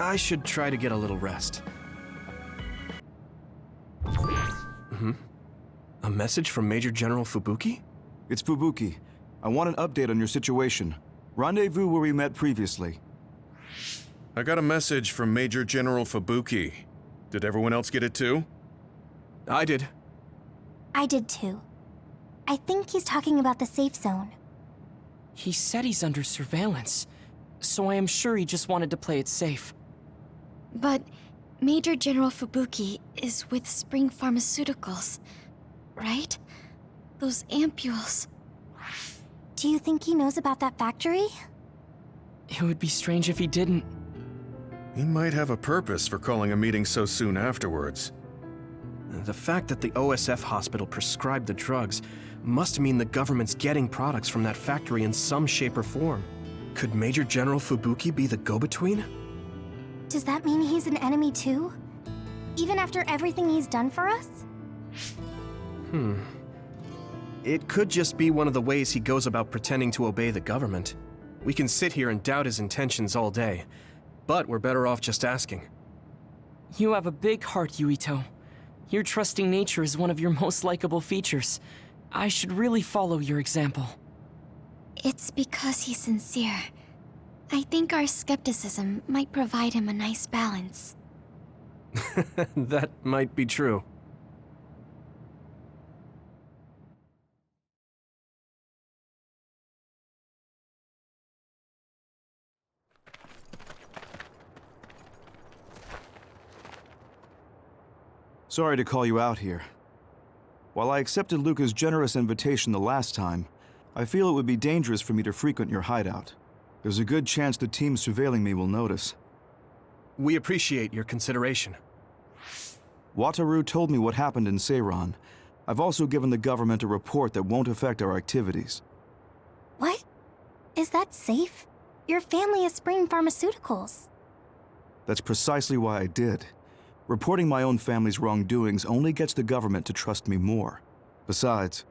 I should try to get a little rest. A message from Major General Fubuki? It's Fubuki. I want an update on your situation. Rendezvous where we met previously. I got a message from Major General Fubuki. Did everyone else get it too? I did. I did too. I think he's talking about the safe zone. He said he's under surveillance, so I am sure he just wanted to play it safe. But Major General Fubuki is with Spring Pharmaceuticals, right? Those ampules. Do you think he knows about that factory? It would be strange if he didn't. He might have a purpose for calling a meeting so soon afterwards. The fact that the OSF hospital prescribed the drugs must mean the government's getting products from that factory in some shape or form. Could Major General Fubuki be the go-between? Does that mean he's an enemy too? Even after everything he's done for us? It could just be one of the ways he goes about pretending to obey the government. We can sit here and doubt his intentions all day, but we're better off just asking. You have a big heart, Yuito. Your trusting nature is one of your most likable features. I should really follow your example. It's because he's sincere. I think our skepticism might provide him a nice balance. That might be true. Sorry to call you out here. While I accepted Luca's generous invitation the last time, I feel it would be dangerous for me to frequent your hideout. There's a good chance the team surveilling me will notice. We appreciate your consideration. Wataru told me what happened in Seiran. I've also given the government a report that won't affect our activities. What? Is that safe? Your family is Spring Pharmaceuticals. That's precisely why I did. Reporting my own family's wrongdoings only gets the government to trust me more. Besides,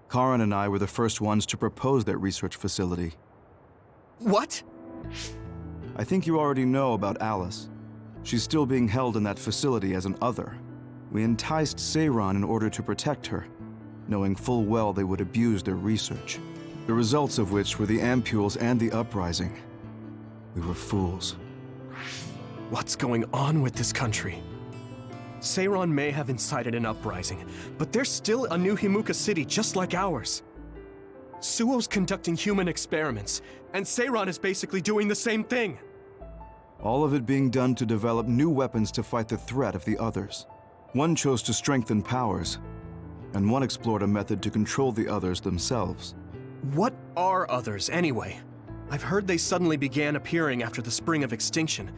Karin and I were the first ones to propose that research facility. What? I think you already know about Alice. She's still being held in that facility as an other. We enticed Seiran in order to protect her, knowing full well they would abuse their research. The results of which were the ampules and the uprising. We were fools. What's going on with this country? Seiran may have incited an uprising, but there's still a new Himuka city just like ours. Suo's conducting human experiments, and Seiran is basically doing the same thing. All of it being done to develop new weapons to fight the threat of the others. One chose to strengthen powers, and one explored a method to control the others themselves. What are others, anyway? I've heard they suddenly began appearing after the Spring of Extinction,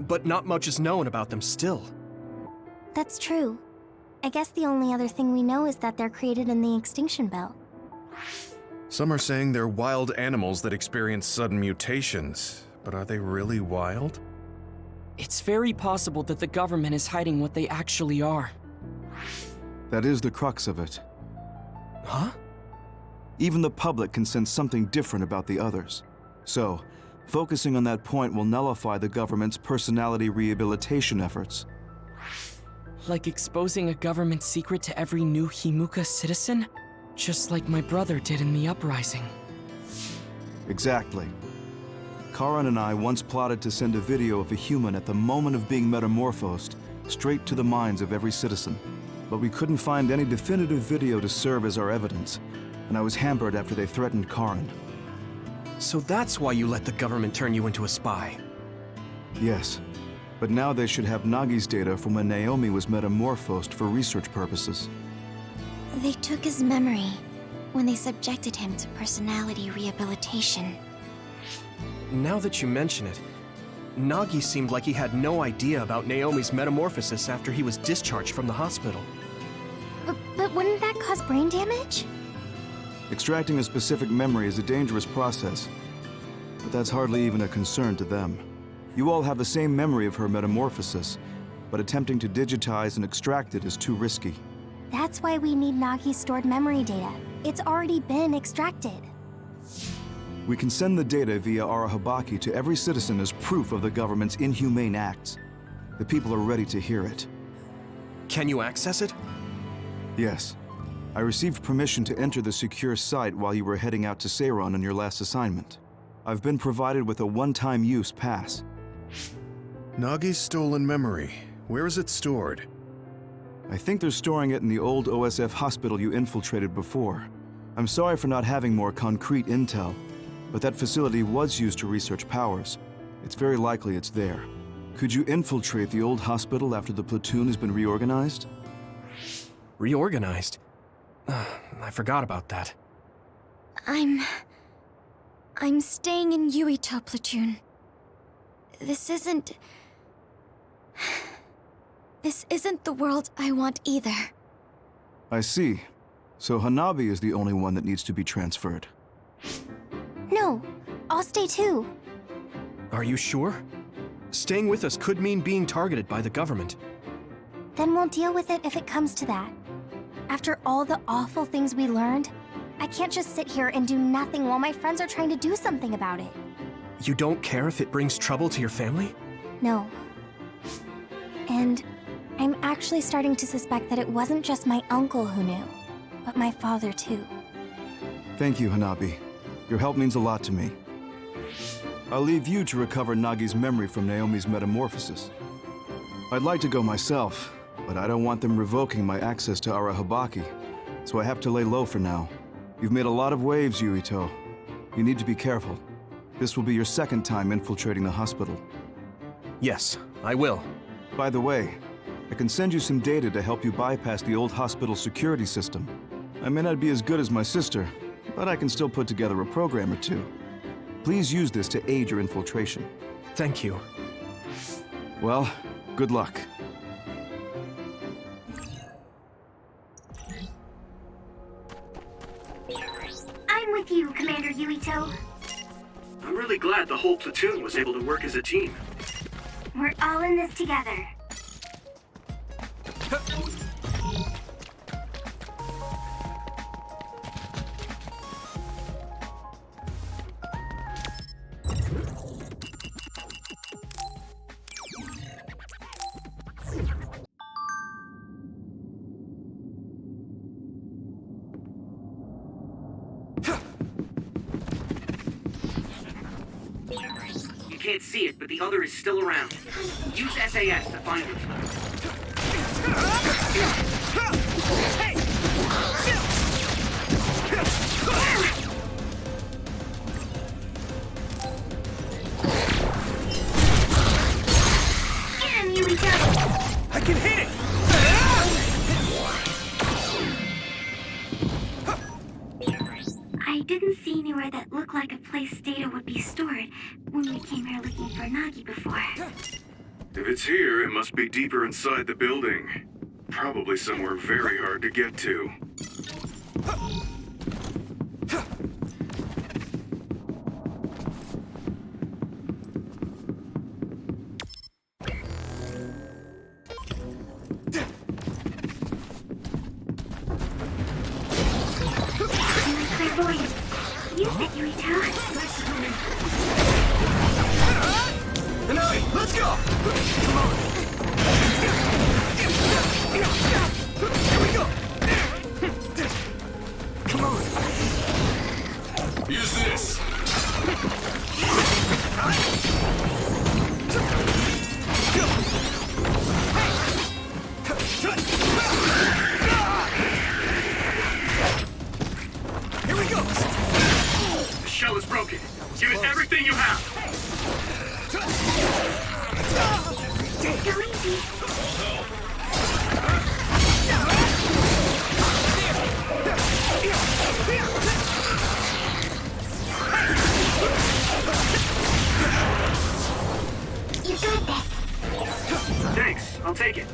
but not much is known about them still. That's true. I guess the only other thing we know is that they're created in the extinction belt. Some are saying they're wild animals that experience sudden mutations, but are they really wild? It's very possible that the government is hiding what they actually are. That is the crux of it. Huh? Even the public can sense something different about the others. So, focusing on that point will nullify the government's personality rehabilitation efforts. Like exposing a government secret to every new Himuka citizen? Just like my brother did in the uprising. Exactly. Karin and I once plotted to send a video of a human at the moment of being metamorphosed straight to the minds of every citizen. But we couldn't find any definitive video to serve as our evidence, and I was hampered after they threatened Karin. So that's why you let the government turn you into a spy. Yes, but now they should have Nagi's data from when Naomi was metamorphosed for research purposes. They took his memory when they subjected him to personality rehabilitation. Now that you mention it, Nagi seemed like he had no idea about Naomi's metamorphosis after he was discharged from the hospital. But wouldn't that cause brain damage? Extracting a specific memory is a dangerous process, but that's hardly even a concern to them. You all have the same memory of her metamorphosis, but attempting to digitize and extract it is too risky. That's why we need Nagi's stored memory data. It's already been extracted. We can send the data via Arahabaki to every citizen as proof of the government's inhumane acts. The people are ready to hear it. Can you access it? Yes. I received permission to enter the secure site while you were heading out to Seiron on your last assignment. I've been provided with a one-time use pass. Nagi's stolen memory. Where is it stored? I think they're storing it in the old OSF hospital you infiltrated before. I'm sorry for not having more concrete intel, but that facility was used to research powers. It's very likely it's there. Could you infiltrate the old hospital after the platoon has been reorganized? Reorganized? I forgot about that. I'm staying in Yuito platoon. This isn't the world I want either. I see. So Hanabi is the only one that needs to be transferred. No, I'll stay too. Are you sure? Staying with us could mean being targeted by the government. Then we'll deal with it if it comes to that. After all the awful things we learned, I can't just sit here and do nothing while my friends are trying to do something about it. You don't care if it brings trouble to your family? No. And I'm actually starting to suspect that it wasn't just my uncle who knew, but my father too. Thank you, Hanabi. Your help means a lot to me. I'll leave you to recover Nagi's memory from Naomi's metamorphosis. I'd like to go myself, but I don't want them revoking my access to Arahabaki, so I have to lay low for now. You've made a lot of waves, Yuito. You need to be careful. This will be your second time infiltrating the hospital. Yes, I will. By the way, I can send you some data to help you bypass the old hospital security system. I may not be as good as my sister, but I can still put together a program or two. Please use this to aid your infiltration. Thank you. Well, good luck. I'm with you, Commander Yuito. I'm really glad the whole platoon was able to work as a team. We're all in this together. You can't see it, but the other is still around. Use SAS to find it. Get him, Yuito! I can hit it! I didn't see anywhere that looked like a place data would be stored when we came here looking for Nagi before. If it's here, it must be deeper inside the building. Probably somewhere very hard to get to. My clairvoyance. Use it, Yuito. Let's go! Come on! Here we go! Come on! Use this! Here we go! The shell is broken. Give it everything you have. Go easy. You got this. Thanks. I'll take it.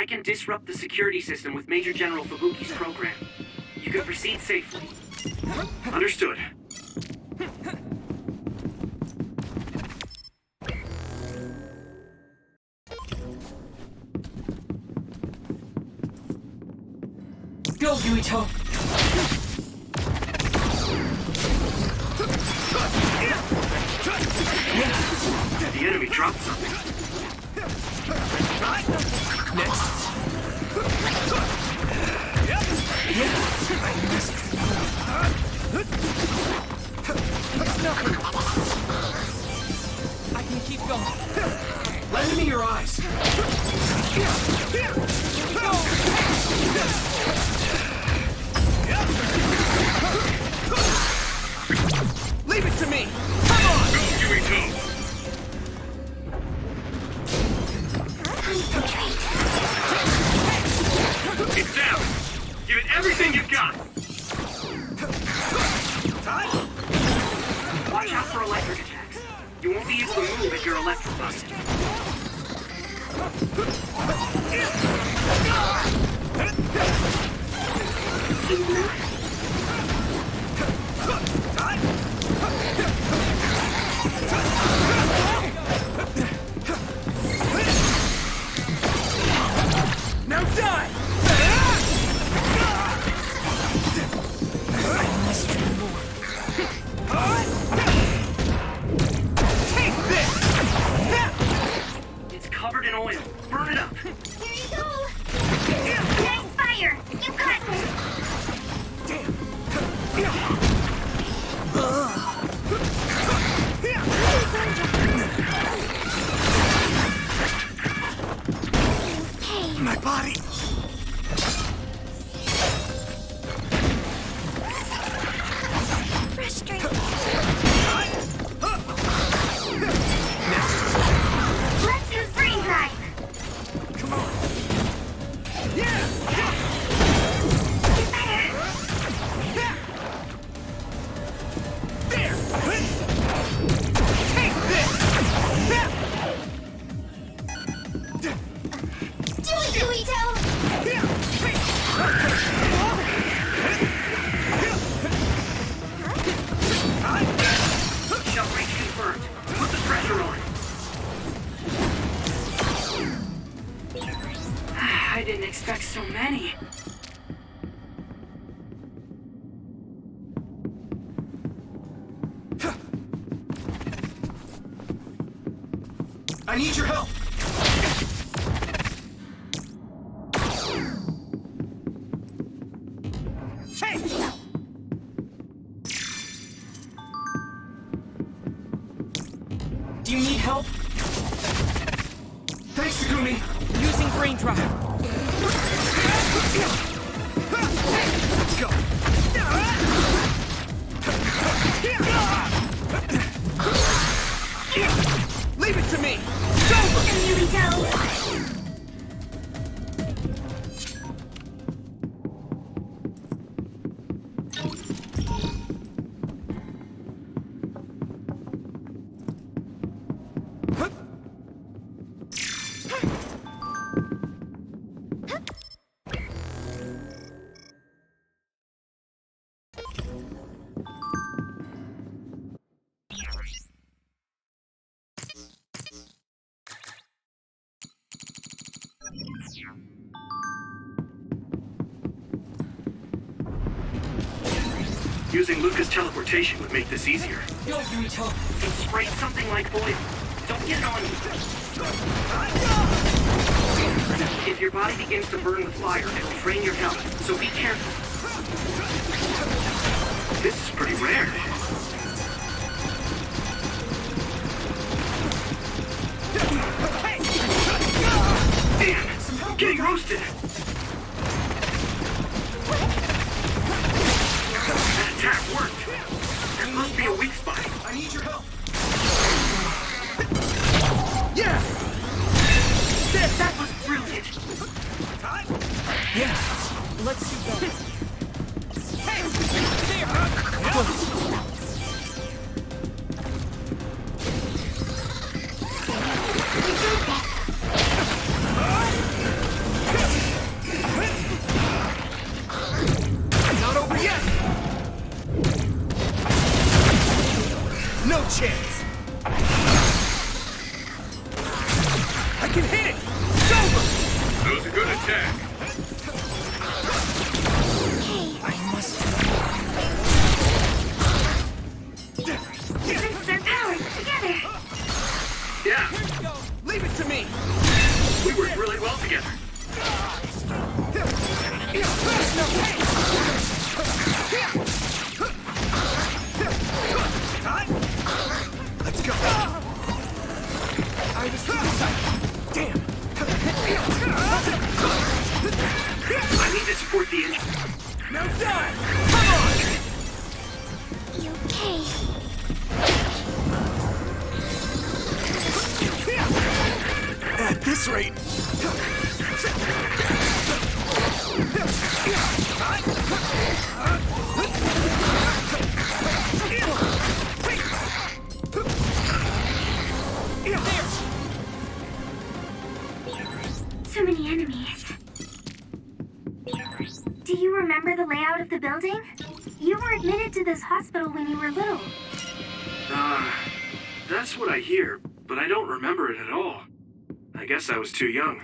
I can disrupt the security system with Major General Fubuki's program. You can proceed safely. Understood. Go, Yuito! The enemy dropped something. Next. I can keep going. Lend me your eyes. Leave it to me. Come on. It's down. Give it everything you've got. Watch out for electric attacks. You won't be able to move if you're electrified. Now die! Take this! It's covered in oil. Burn it up. Here you go! Nice fire! You got My body! frustrating. Next! Let's use brain drive. Come on! Yeah! Get better. There! Take this! Do it, Yuito! Shell breach confirmed. Put the pressure on. I didn't expect so many. I need your help! Hey! Do you need help? Thanks, Takumi! Using brain drive. Let's go! Leave it to me! Go, Yuito! Using Luca's teleportation would make this easier. Go, Yuito! It sprayed something like oil. Don't get it on you. If your body begins to burn with fire, it'll drain your health, so be careful. This is pretty rare. Damn, I'm getting roasted. That attack worked. There must be a weak spot. I need your help! Yeah! That was brilliant. Yeah, let's do that. Hey! There! We got this. chance! I can hit it! It's over! That was a good attack. This is their power together. Yeah, Leave it to me! we work really well together. Let's go! Damn! I need to support the engine. Now die! Come on! You okay? At this rate... So many enemies. Do you remember the layout of the building? You were admitted to this hospital when you were little. That's what I hear, but I don't remember it at all. I guess I was too young.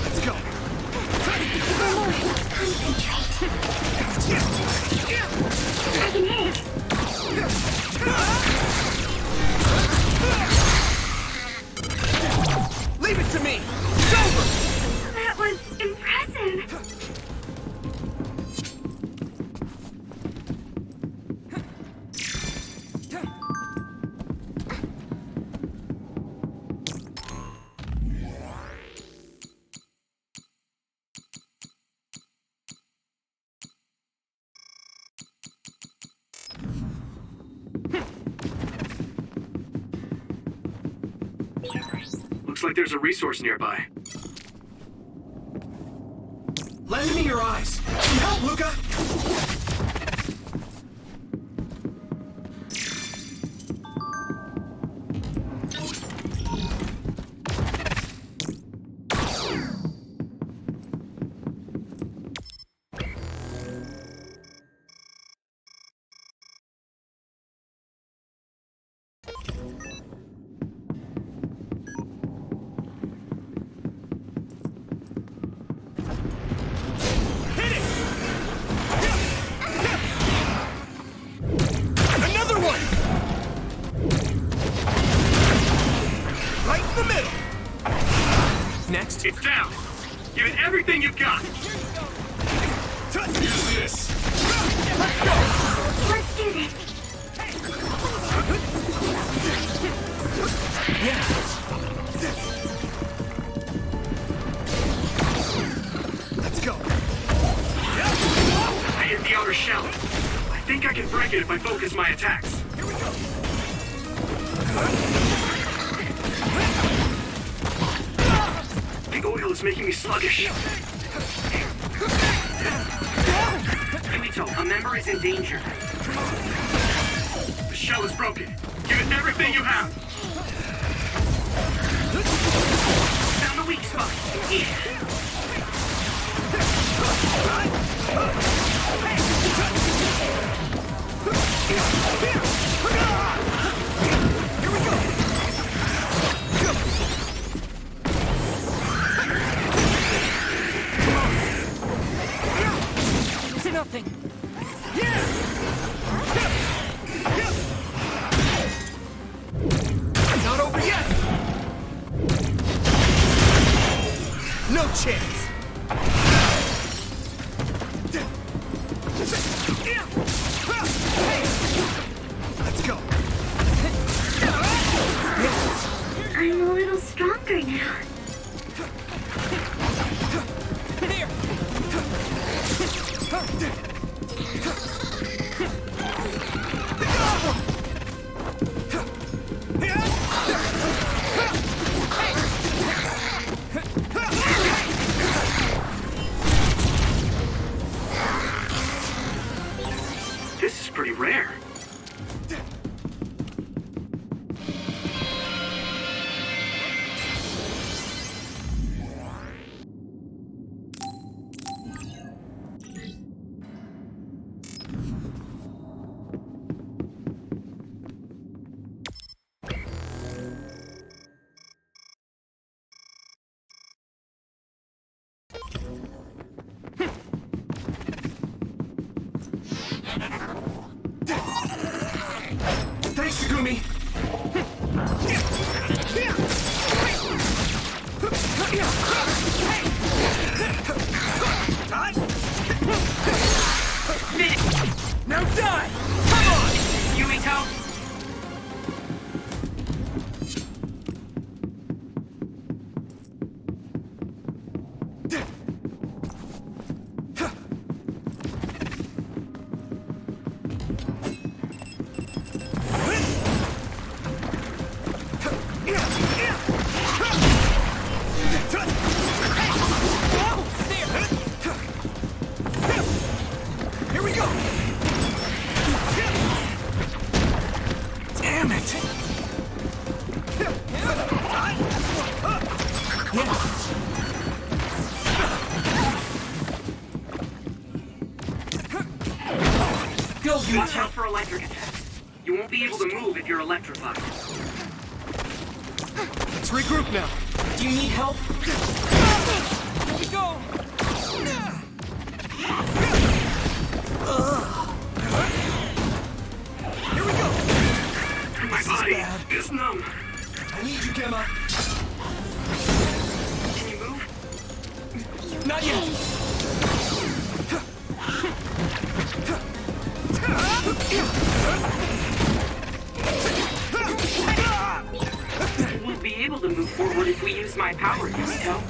Let's go! Let's go! I can hit it. Leave it to me! It's over! That was impressive. Looks like there's a resource nearby. Lend me your eyes! Some help, Luca! Another one! Right in the middle! Next. It's down! Give it everything you've got! Use this! Let's do this. Let's go! I hit the outer shell. I think I can break it if I focus my attacks. The oil is making me sluggish. Yuito, a member is in danger. The shell is broken. Give it everything you have. Found the weak spot. Yeah. Nothing. Not over yet! No chance! pretty rare. Thanks, Segumi! Now die! Come on! Yumito! Here we go! Damn it! Go, Watch Yumito! out for electric attacks. You won't be able to move if you're electrified. Let's regroup now. Do you need help? Here we go! Here we go! My body is numb. I need you, Gemma. Can you move? Not yet. We'll be able to move forward if we use my power, Yumito.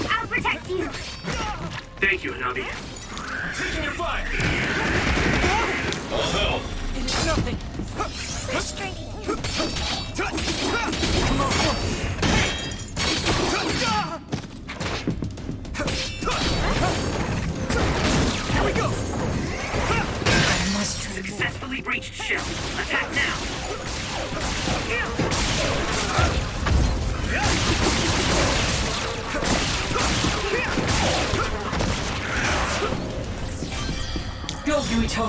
I'll protect you. Thank you, Hanabi. Taking your fire. It is nothing! Here we go! I must try more. Successfully breached shell. Attack now. Go, Yumito!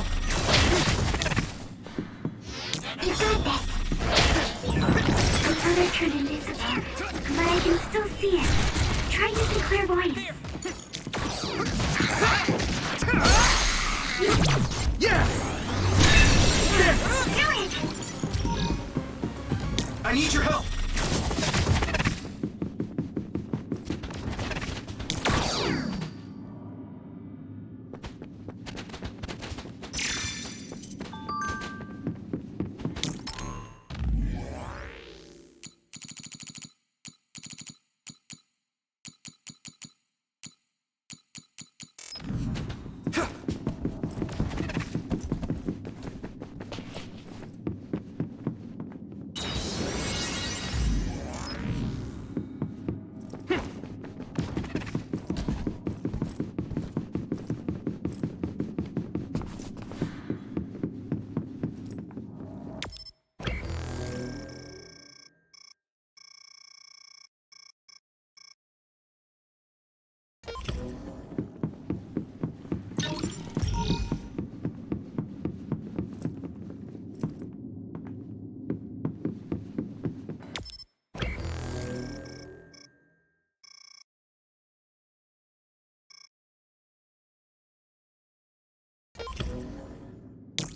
You got this. My brother turned invisible, but I can still see it. Try using clairvoyance. Yeah! Do it! I need your help.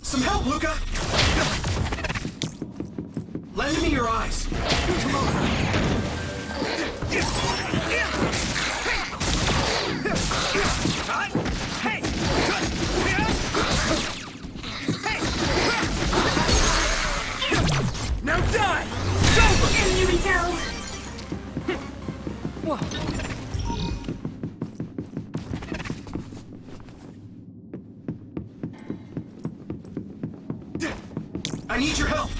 Some help, Luca! Lend me your eyes. Come on. Hey! Now die! Here we go. Whoa! I need your help!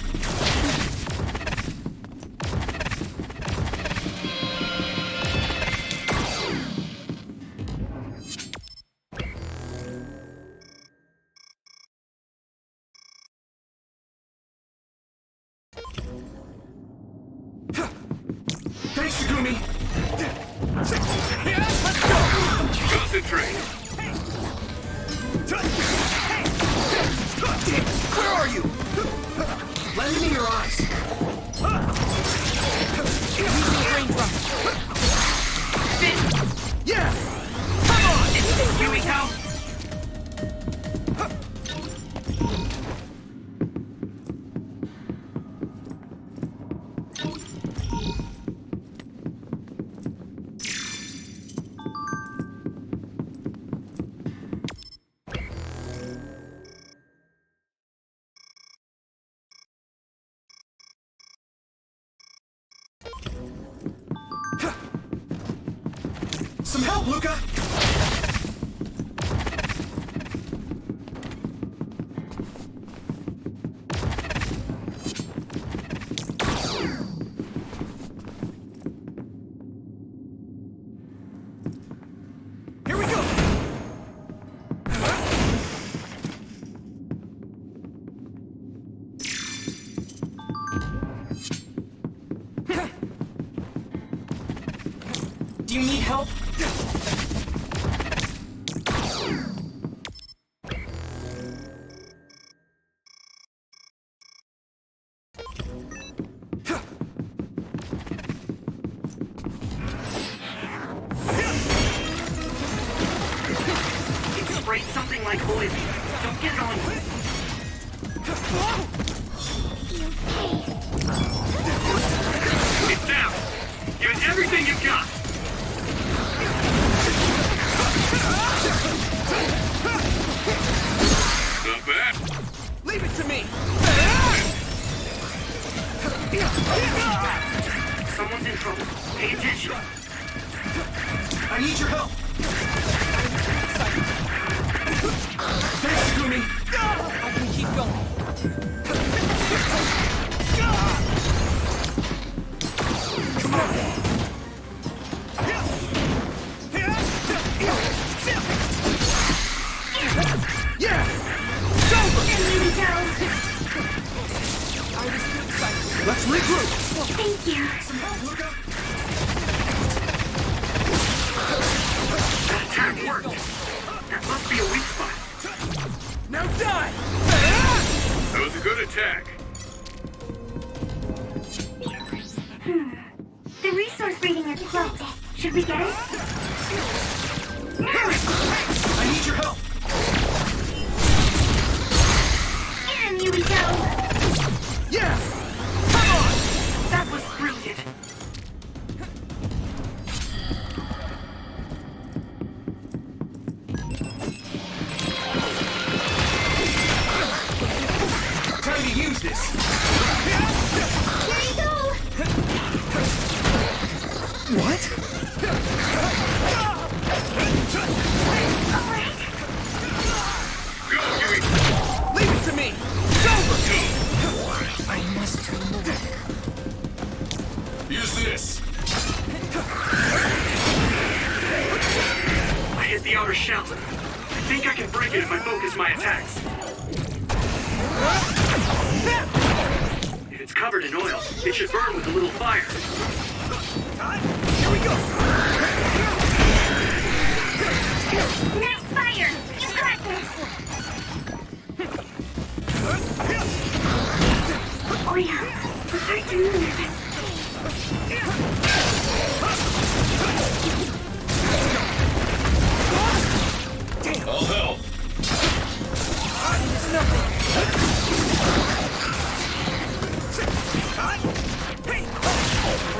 train. Where are you? Let me in your eyes. Yeah! Come on! Yumiko! Some help, Luca! Here we go! Do you need help? It sprayed something like oil. Don't get it on you. It's down. Give it everything you've got. Not bad. Leave it to me! Someone's in trouble. Pay attention. I need your help! Thanks, Gumi! I can keep going. Come on! Yeah! It's over! Let's regroup! Thank you. Luca? That attack worked. That must be a weak spot. Now die! That was a good attack. The resource reading is close. Should we get it? I need your help! And here we go. Yeah! Come on! That was brilliant. Time to use this! Here you go. What? All right. Go, Yui. Leave it to me! It's over! I must do more. Use this. I hit the outer shell. I think I can break it if I focus my attacks. If it's covered in oil, it should burn with a little fire. Here we go! Nice fire. You got this. Oil. I can move it. I'll help.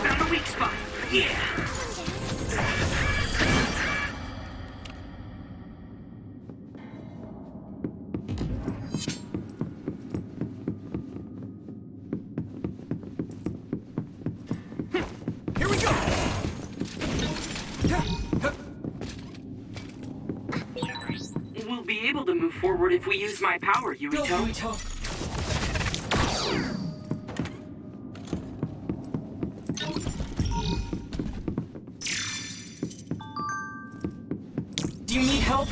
Found a weak spot. Yeah. Here we go! We'll be able to move forward if we use my power, Go, Yuito. Yuito. Do you need help?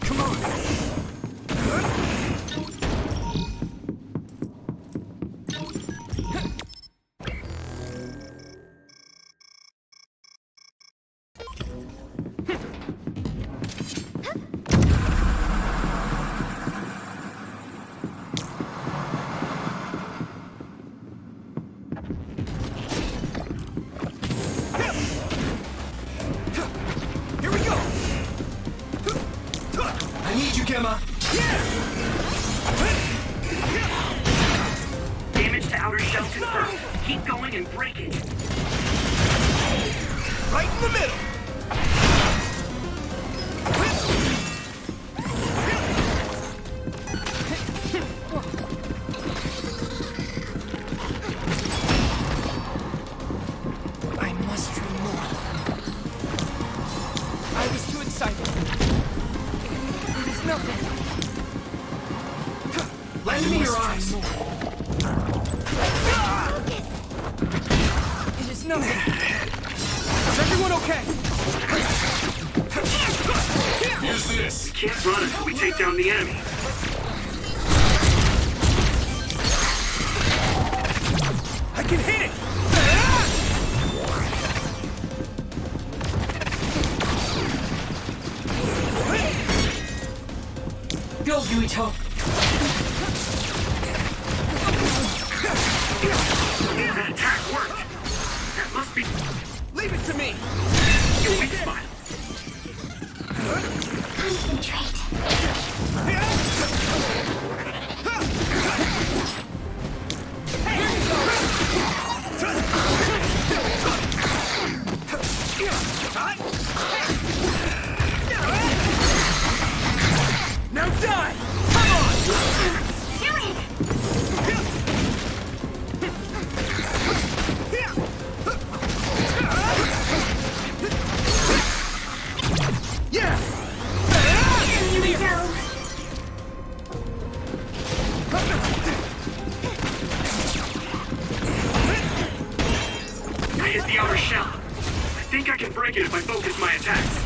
Come on! outer shell confirmed. Keep going and break it. Right in the middle! I must dream more. I was too excited. It is nothing. Land me your eyes! It is nothing. Is everyone okay? Use this. We can't run until we take down the enemy. I can hit it! Go, Yuito. That attack worked. That must be Leave it to me! your weak spot. Concentrate. Now die! Come on! Do it! Yeah! Here we go. I hit the outer shell. I think I can break it if I focus my attacks.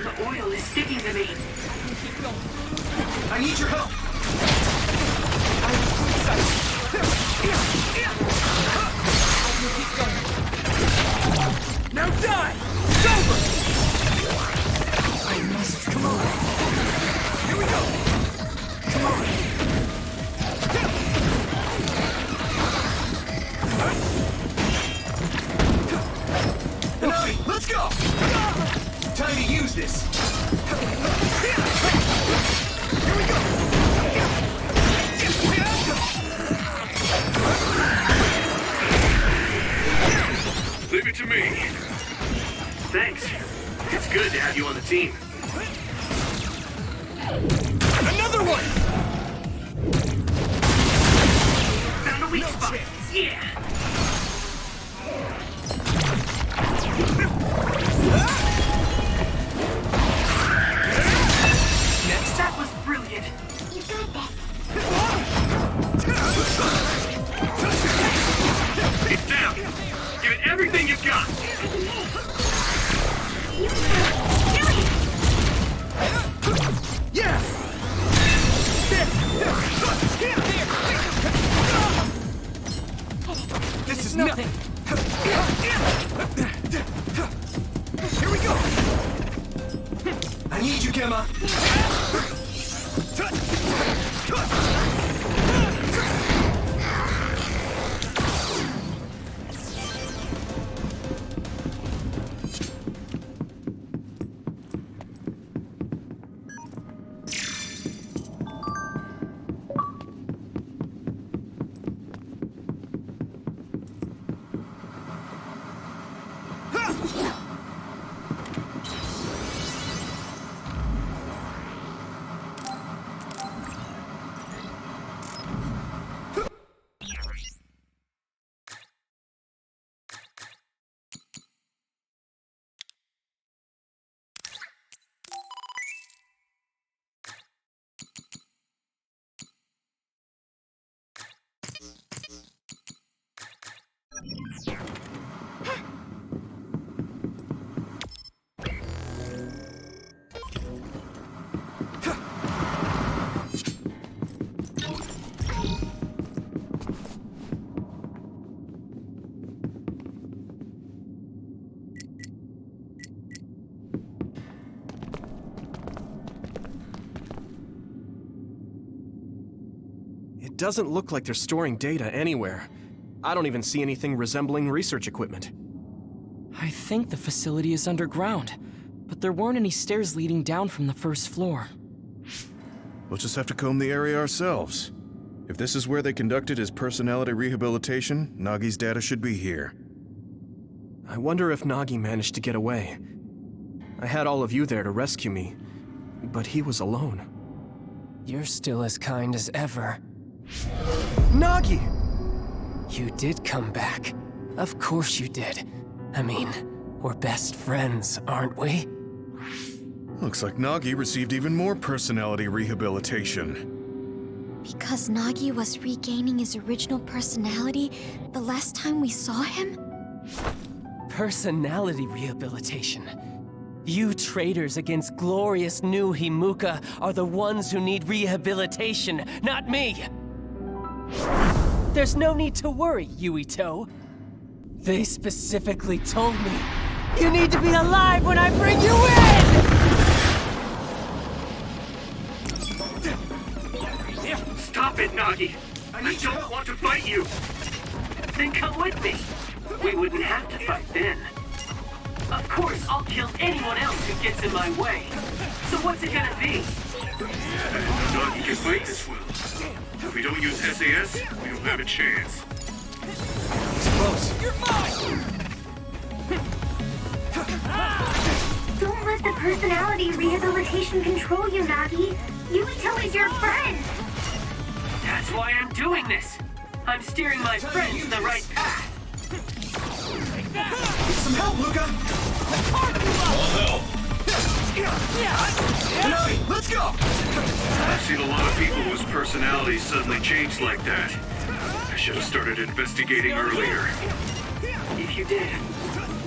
The oil is sticking to me. I need your help! Now die! It's over! I must come on. Here we go! Come on! Enough! Let's go! Time to use this! Here we go! Leave it to me. Thanks. It's good to have you on the team. Another one! Found a weak spot. Yeah. That was brilliant. You got this. It's down. Give it everything you've got. Yeah! This is nothing. Here we go. I need you, Gemma. It doesn't look like they're storing data anywhere. I don't even see anything resembling research equipment. I think the facility is underground, but there weren't any stairs leading down from the first floor. We'll just have to comb the area ourselves. If this is where they conducted his personality rehabilitation, Nagi's data should be here. I wonder if Nagi managed to get away. I had all of you there to rescue me, but he was alone. You're still as kind as ever. Nagi! You did come back. Of course you did. I mean, we're best friends, aren't we? Looks like Nagi received even more personality rehabilitation. Because Nagi was regaining his original personality the last time we saw him? Personality rehabilitation. You traitors against glorious new Himuka are the ones who need rehabilitation, not me! There's no need to worry, Yuito. They specifically told me you need to be alive when I bring you in! Stop it, Nagi! I don't want to fight you! Then come with me! We wouldn't have to fight then. Of course, I'll kill anyone else who gets in my way. So what's it gonna be? Nagi can fight this well. If we don't use SAS, we don't have a chance. It's close. You're mine! Don't let the personality rehabilitation control you, Nagi. Yuito is your friend. That's why I'm doing this. I'm steering my friends the right path. Some help, Luca! Nagi, let's go! I've seen a lot of people whose personalities suddenly changed like that. I should have started investigating earlier. If you did,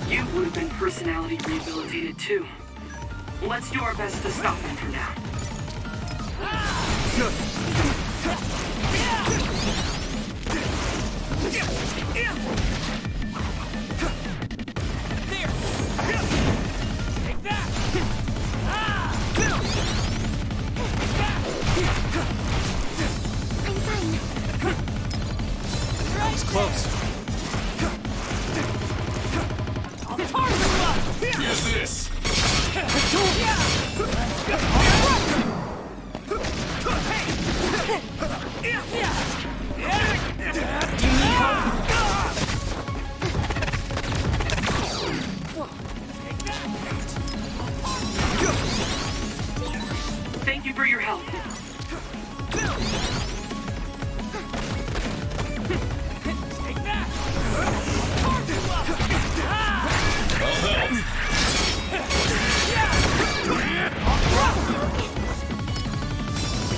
you would have been personality rehabilitated too. Let's do our best to stop them for now. Good. It's close. Use this! Thank you for your help.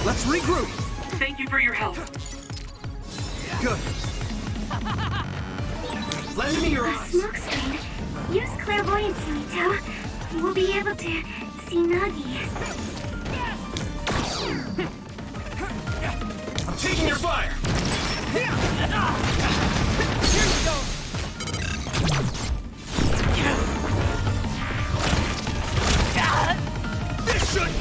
Let's regroup. Thank you for your help. Good. Lend me your eyes. Smoke screen. Use clairvoyance, Yuito. We'll be able to see Nagi. I'm taking your fire. This should.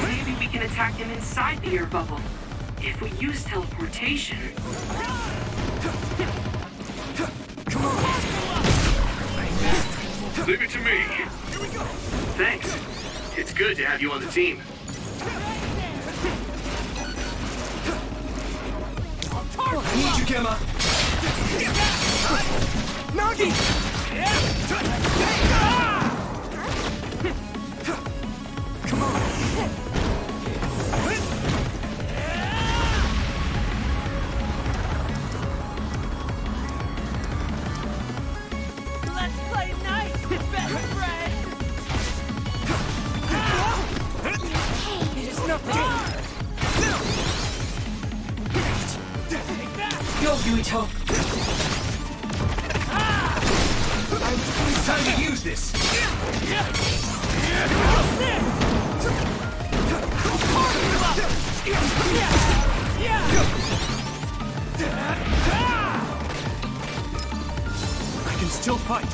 Maybe we can attack him inside the air bubble. If we use teleportation. Leave it to me. Thanks. It's good to have you on the team. Need you, Gemma. Nagi! Come on. Let's play nice, best friend! It is nothing! Go, Yuito! It's time to use this. I can still fight.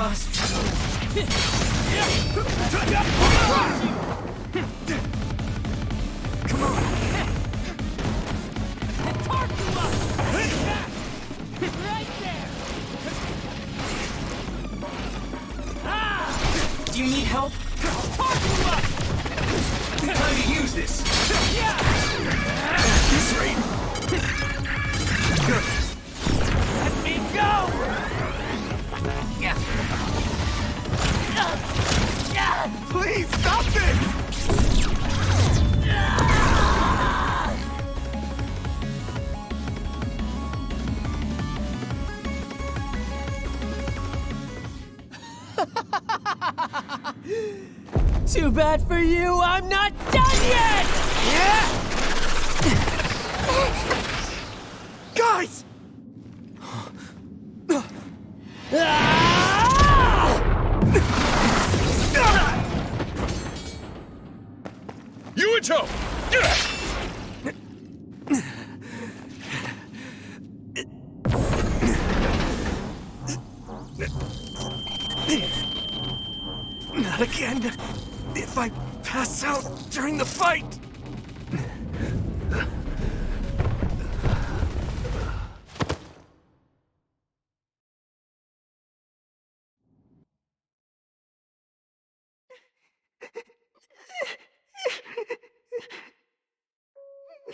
Come on! Right there! Do you need help? Time to use this! This rate! Let me go! Please, stop this! Too bad for you, I'm not done yet! Guys! Yuito! Not again. If I pass out during the fight.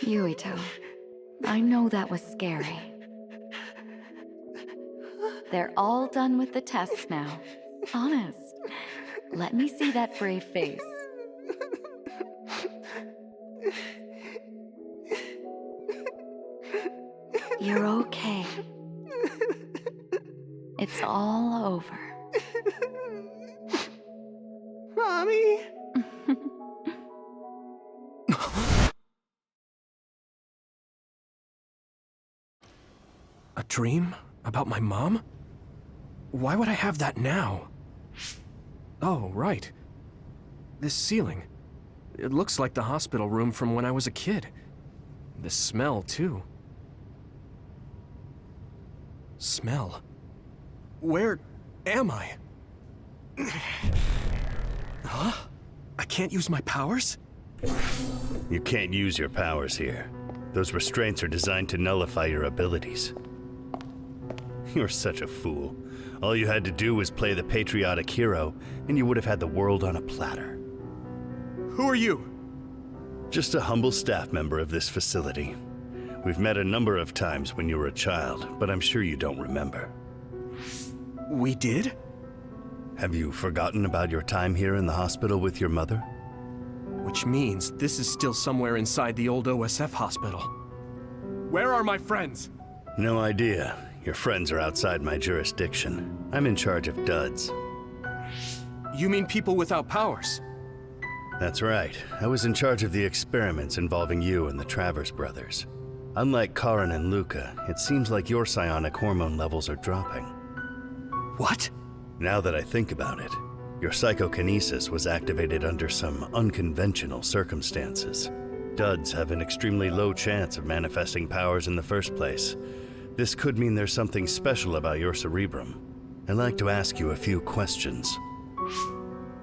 Yuito, I know that was scary. They're all done with the tests now. Honest. Let me see that brave face. You're okay. It's all over. Mommy? A dream? About my mom? Why would I have that now? Oh, right. This ceiling. It looks like the hospital room from when I was a kid. The smell, too. Smell? Where am I? Huh? I can't use my powers? You can't use your powers here. Those restraints are designed to nullify your abilities. You're such a fool. All you had to do was play the patriotic hero, and you would have had the world on a platter. Who are you? Just a humble staff member of this facility. We've met a number of times when you were a child, but I'm sure you don't remember. We did? Have you forgotten about your time here in the hospital with your mother? Which means this is still somewhere inside the old OSF hospital. Where are my friends? No idea. Your friends are outside my jurisdiction. I'm in charge of duds. You mean people without powers? That's right. I was in charge of the experiments involving you and the Travers brothers. Unlike Karin and Luca, it seems like your psionic hormone levels are dropping. What? Now that I think about it, your psychokinesis was activated under some unconventional circumstances. Duds have an extremely low chance of manifesting powers in the first place. This could mean there's something special about your cerebrum. I'd like to ask you a few questions.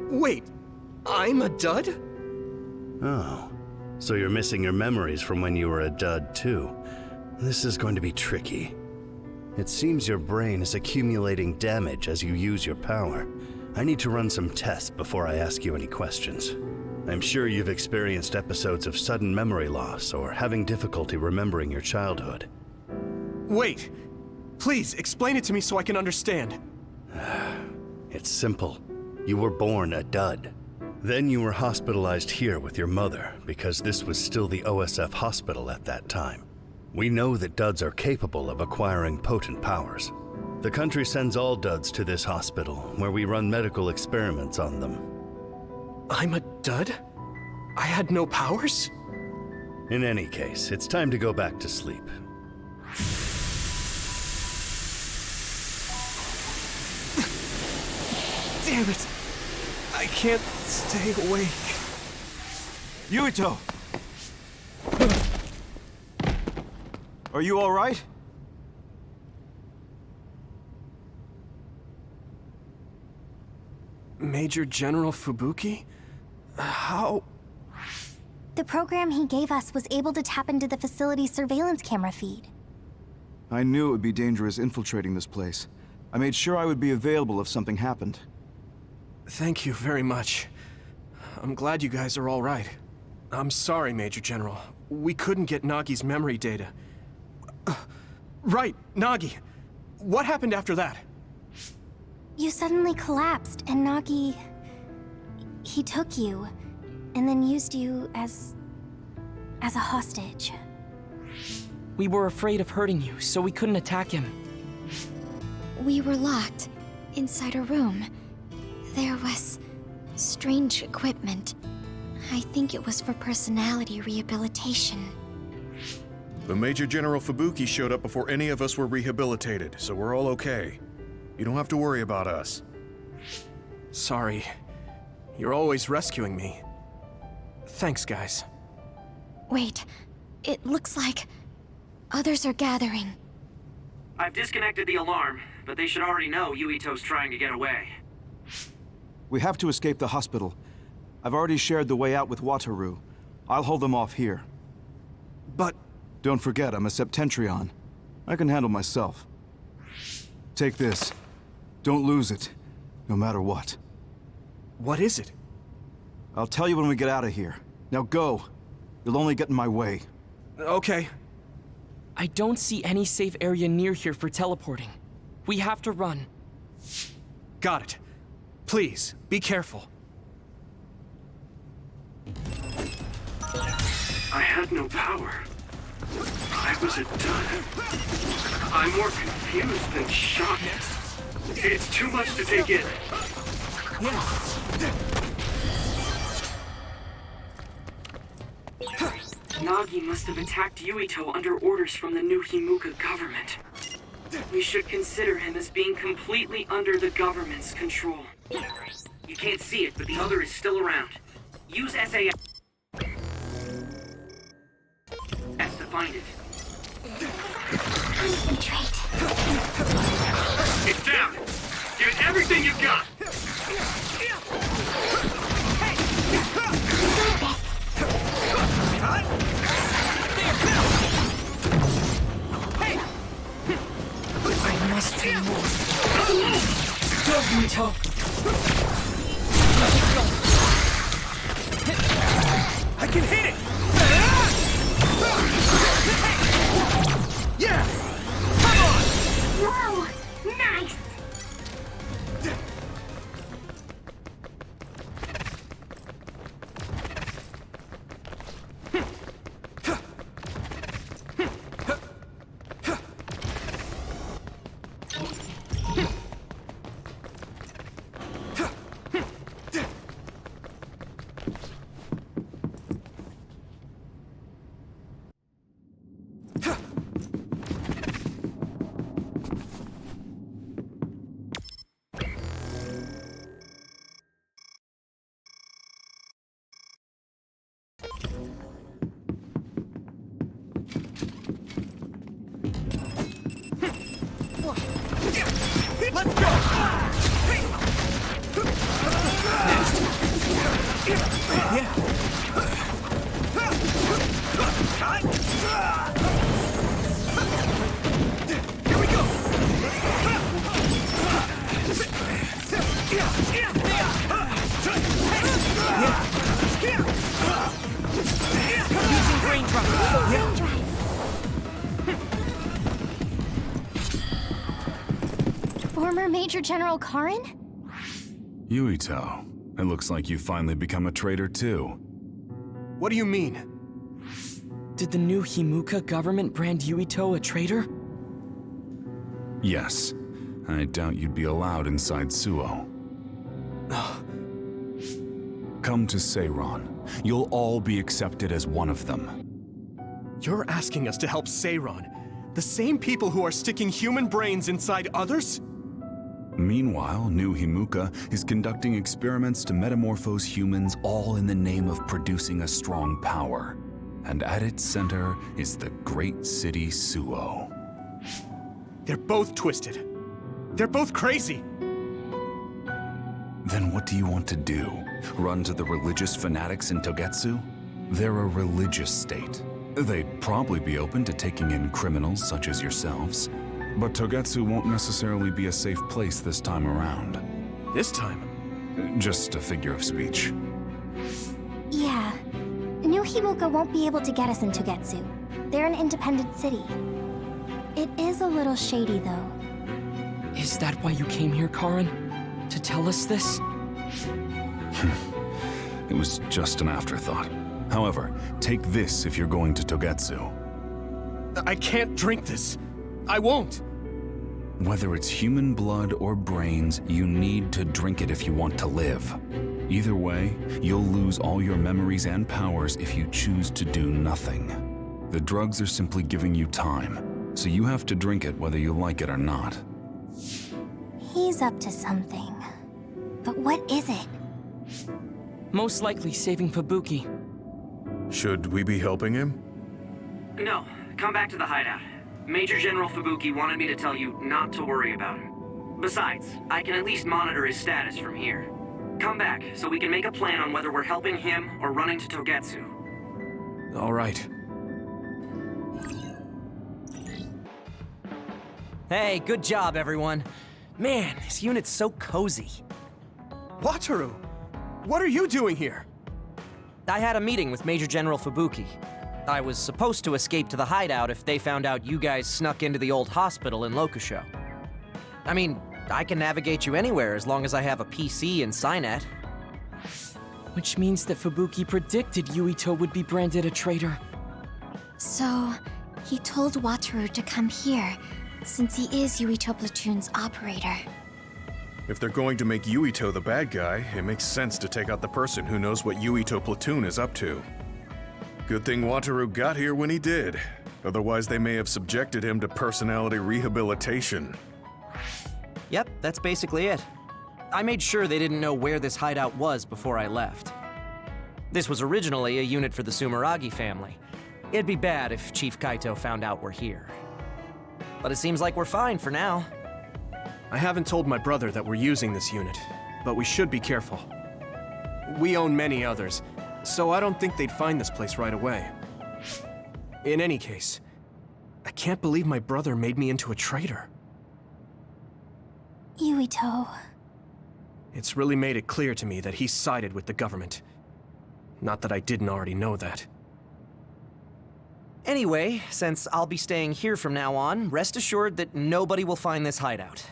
Wait, I'm a dud? Oh, so you're missing your memories from when you were a dud too. This is going to be tricky. It seems your brain is accumulating damage as you use your power. I need to run some tests before I ask you any questions. I'm sure you've experienced episodes of sudden memory loss or having difficulty remembering your childhood. Wait, please explain it to me so I can understand. It's simple. You were born a dud. Then you were hospitalized here with your mother because this was still the OSF hospital at that time. We know that duds are capable of acquiring potent powers. The country sends all duds to this hospital where we run medical experiments on them. I'm a dud? I had no powers? In any case, it's time to go back to sleep. Damn it! I can't stay awake. Yuito! Are you alright? Major General Fubuki? How? The program he gave us was able to tap into the facility's surveillance camera feed. I knew it would be dangerous infiltrating this place. I made sure I would be available if something happened. Thank you very much. I'm glad you guys are all right. I'm sorry, Major General. We couldn't get Nagi's memory data. Right, Nagi. What happened after that? You suddenly collapsed, and Nagi... he took you, and then used you as a hostage. We were afraid of hurting you, so we couldn't attack him. We were locked inside a room. There was strange equipment. I think it was for personality rehabilitation. But Major General Fubuki showed up before any of us were rehabilitated, so we're all okay. You don't have to worry about us. Sorry. You're always rescuing me. Thanks, guys. Wait, it looks like others are gathering. I've disconnected the alarm, but they should already know Yuito's trying to get away. We have to escape the hospital. I've already shared the way out with Wataru. I'll hold them off here. But... Don't forget, I'm a Septentrion. I can handle myself. Take this. Don't lose it, no matter what. What is it? I'll tell you when we get out of here. Now go. You'll only get in my way. Okay. I don't see any safe area near here for teleporting. We have to run. Got it. Please, be careful. I had no power. I was a dud. I'm more confused than shocked. It's too much to take in. Nagi must have attacked Yuito under orders from the new Himuka government. We should consider him as being completely under the government's control. You can't see it, but the other is still around. Use SAS to find it. Concentrate. It's down! Give it everything you've got! I must do more. Go, Yuito! I can hit it! Yeah! Come on! Whoa! Nice! Let's go! Yeah. Here we go! Using brain drive. Former Major General Karin? Yuito, it looks like you finally become a traitor too. What do you mean? Did the new Himuka government brand Yuito a traitor? Yes. I doubt you'd be allowed inside Suo. Come to Seiron. You'll all be accepted as one of them. You're asking us to help Seiron, the same people who are sticking human brains inside others? Meanwhile, New Himuka is conducting experiments to metamorphose humans, all in the name of producing a strong power. And at its center is the great city Suo. They're both twisted. They're both crazy. Then what do you want to do? Run to the religious fanatics in Togetsu? They're a religious state. They'd probably be open to taking in criminals such as yourselves. But Togetsu won't necessarily be a safe place this time around. This time? Just a figure of speech. Yeah. New Himuka won't be able to get us in Togetsu. They're an independent city. It is a little shady, though. Is that why you came here, Karin? To tell us this? It was just an afterthought. However, take this if you're going to Togetsu. I can't drink this. I won't. Whether it's human blood or brains, you need to drink it if you want to live. Either way, you'll lose all your memories and powers if you choose to do nothing. The drugs are simply giving you time, so you have to drink it whether you like it or not. He's up to something. But what is it? Most likely saving Fubuki. Should we be helping him? No, come back to the hideout. Major General Fubuki wanted me to tell you not to worry about him. Besides, I can at least monitor his status from here. Come back, so we can make a plan on whether we're helping him or running to Togetsu. All right. Hey, good job, everyone. Man, this unit's so cozy. Wataru! What are you doing here? I had a meeting with Major General Fubuki. I was supposed to escape to the hideout if they found out you guys snuck into the old hospital in Lokusho. I mean, I can navigate you anywhere as long as I have a PC and Cynet. Which means that Fubuki predicted Yuito would be branded a traitor. So, he told Wataru to come here, since he is Yuito Platoon's operator. If they're going to make Yuito the bad guy, it makes sense to take out the person who knows what Yuito Platoon is up to. Good thing Wataru got here when he did. Otherwise, they may have subjected him to personality rehabilitation. Yep, that's basically it. I made sure they didn't know where this hideout was before I left. This was originally a unit for the Sumeragi family. It'd be bad if Chief Kaito found out we're here. But it seems like we're fine for now. I haven't told my brother that we're using this unit, but we should be careful. We own many others, so I don't think they'd find this place right away. In any case, I can't believe my brother made me into a traitor. Yuito. It's really made it clear to me that he sided with the government. Not that I didn't already know that. Anyway, since I'll be staying here from now on, rest assured that nobody will find this hideout.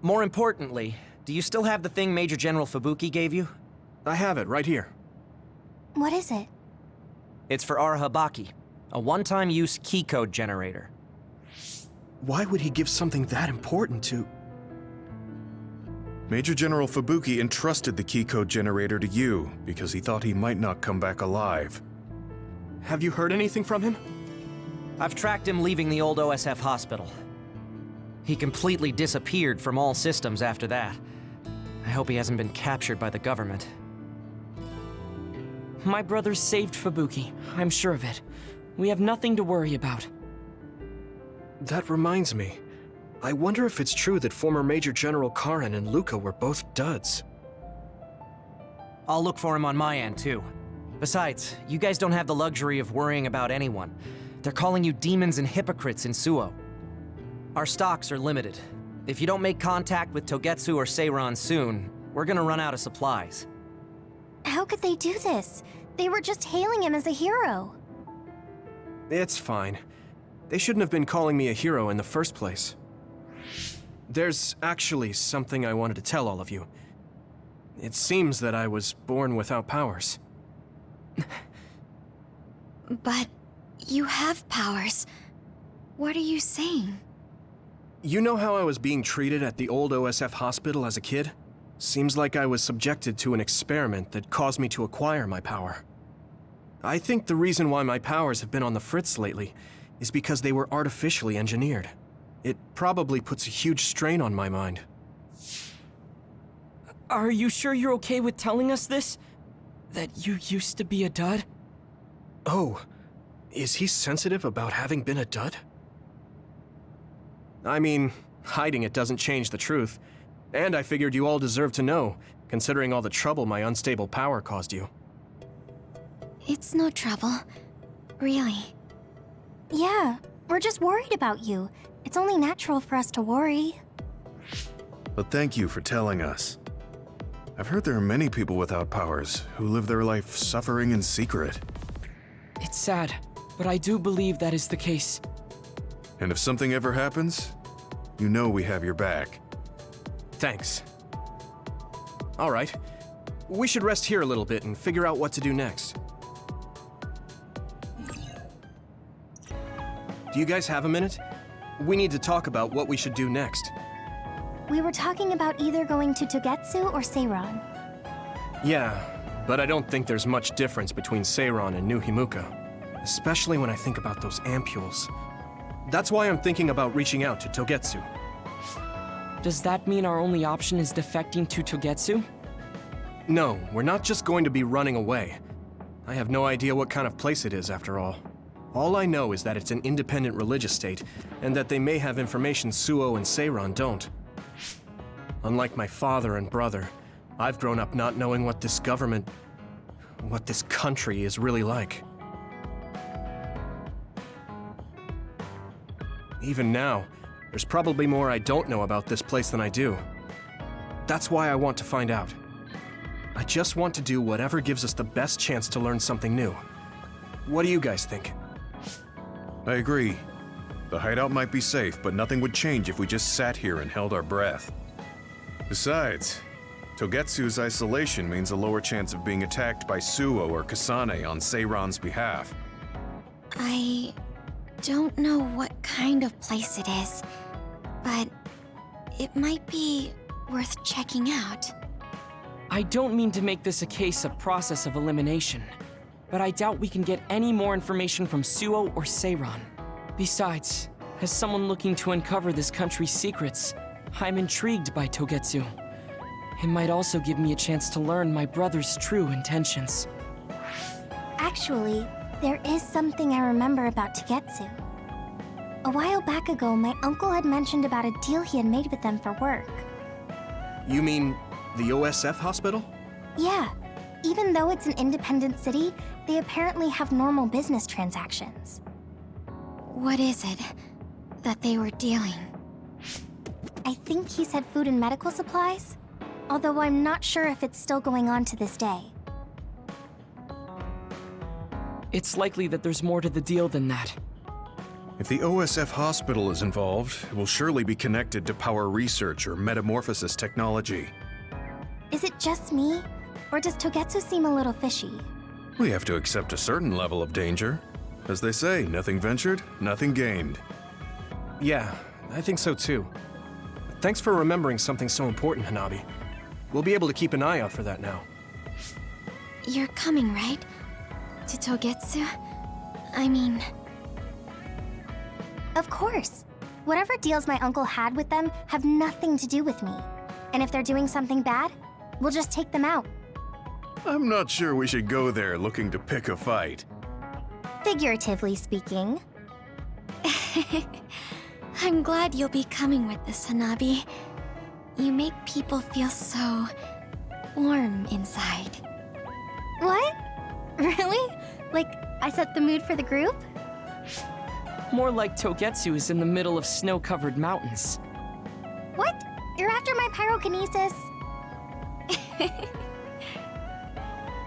More importantly, do you still have the thing Major General Fubuki gave you? I have it right here. What is it? It's for Arahabaki, a one-time use key code generator. Why would he give something that important to... Major General Fubuki entrusted the key code generator to you because he thought he might not come back alive. Have you heard anything from him? I've tracked him leaving the old OSF hospital. He completely disappeared from all systems after that. I hope he hasn't been captured by the government. My brother saved Fubuki, I'm sure of it. We have nothing to worry about. That reminds me. I wonder if it's true that former Major General Karin and Luca were both duds. I'll look for him on my end, too. Besides, you guys don't have the luxury of worrying about anyone. They're calling you demons and hypocrites in Suo. Our stocks are limited. If you don't make contact with Togetsu or Seiran soon, we're gonna run out of supplies. How could they do this? They were just hailing him as a hero. It's fine. They shouldn't have been calling me a hero in the first place. There's actually something I wanted to tell all of you. It seems that I was born without powers. But you have powers. What are you saying? You know how I was being treated at the old OSF hospital as a kid? Seems like I was subjected to an experiment that caused me to acquire my power. I think the reason why my powers have been on the fritz lately is because they were artificially engineered. It probably puts a huge strain on my mind. Are you sure you're okay with telling us this? That you used to be a dud? Oh, is he sensitive about having been a dud? I mean, hiding it doesn't change the truth. And I figured you all deserved to know, considering all the trouble my unstable power caused you. It's no trouble. Really. Yeah, we're just worried about you. It's only natural for us to worry. But thank you for telling us. I've heard there are many people without powers who live their life suffering in secret. It's sad, but I do believe that is the case. And if something ever happens, you know we have your back. Thanks. All right. We should rest here a little bit and figure out what to do next. Do you guys have a minute? We need to talk about what we should do next. We were talking about either going to Togetsu or Seiron. Yeah, but I don't think there's much difference between Seiron and New Himuka, especially when I think about those ampules. That's why I'm thinking about reaching out to Togetsu. Does that mean our only option is defecting to Togetsu? No, we're not just going to be running away. I have no idea what kind of place it is, after all. All I know is that it's an independent religious state, and that they may have information Suo and Seiron don't. Unlike my father and brother, I've grown up not knowing what this government, what this country is really like. Even now, there's probably more I don't know about this place than I do. That's why I want to find out. I just want to do whatever gives us the best chance to learn something new. What do you guys think? I agree. The hideout might be safe, but nothing would change if we just sat here and held our breath. Besides, Togetsu's isolation means a lower chance of being attacked by Suo or Kasane on Seiron's behalf. I don't know what kind of place it is, but it might be worth checking out. I don't mean to make this a case of process of elimination, but I doubt we can get any more information from Suo or Seiron. Besides, as someone looking to uncover this country's secrets, I'm intrigued by Togetsu. It might also give me a chance to learn my brother's true intentions. Actually, there is something I remember about Togetsu. A while back ago, my uncle had mentioned about a deal he had made with them for work. You mean the OSF hospital? Yeah. Even though it's an independent city, they apparently have normal business transactions. What is it that they were dealing? I think he said food and medical supplies, although I'm not sure if it's still going on to this day. It's likely that there's more to the deal than that. If the OSF hospital is involved, it will surely be connected to power research or metamorphosis technology. Is it just me, or does Togetsu seem a little fishy? We have to accept a certain level of danger. As they say, nothing ventured, nothing gained. Yeah, I think so too. Thanks for remembering something so important, Hanabi. We'll be able to keep an eye out for that now. You're coming, right? To Togetsu? I mean... Of course. Whatever deals my uncle had with them have nothing to do with me. And if they're doing something bad, we'll just take them out. I'm not sure we should go there looking to pick a fight. Figuratively speaking. I'm glad you'll be coming with us, Hanabi. You make people feel so... warm inside. What? Really? Like, I set the mood for the group? More like Togetsu is in the middle of snow-covered mountains. What? You're after my pyrokinesis?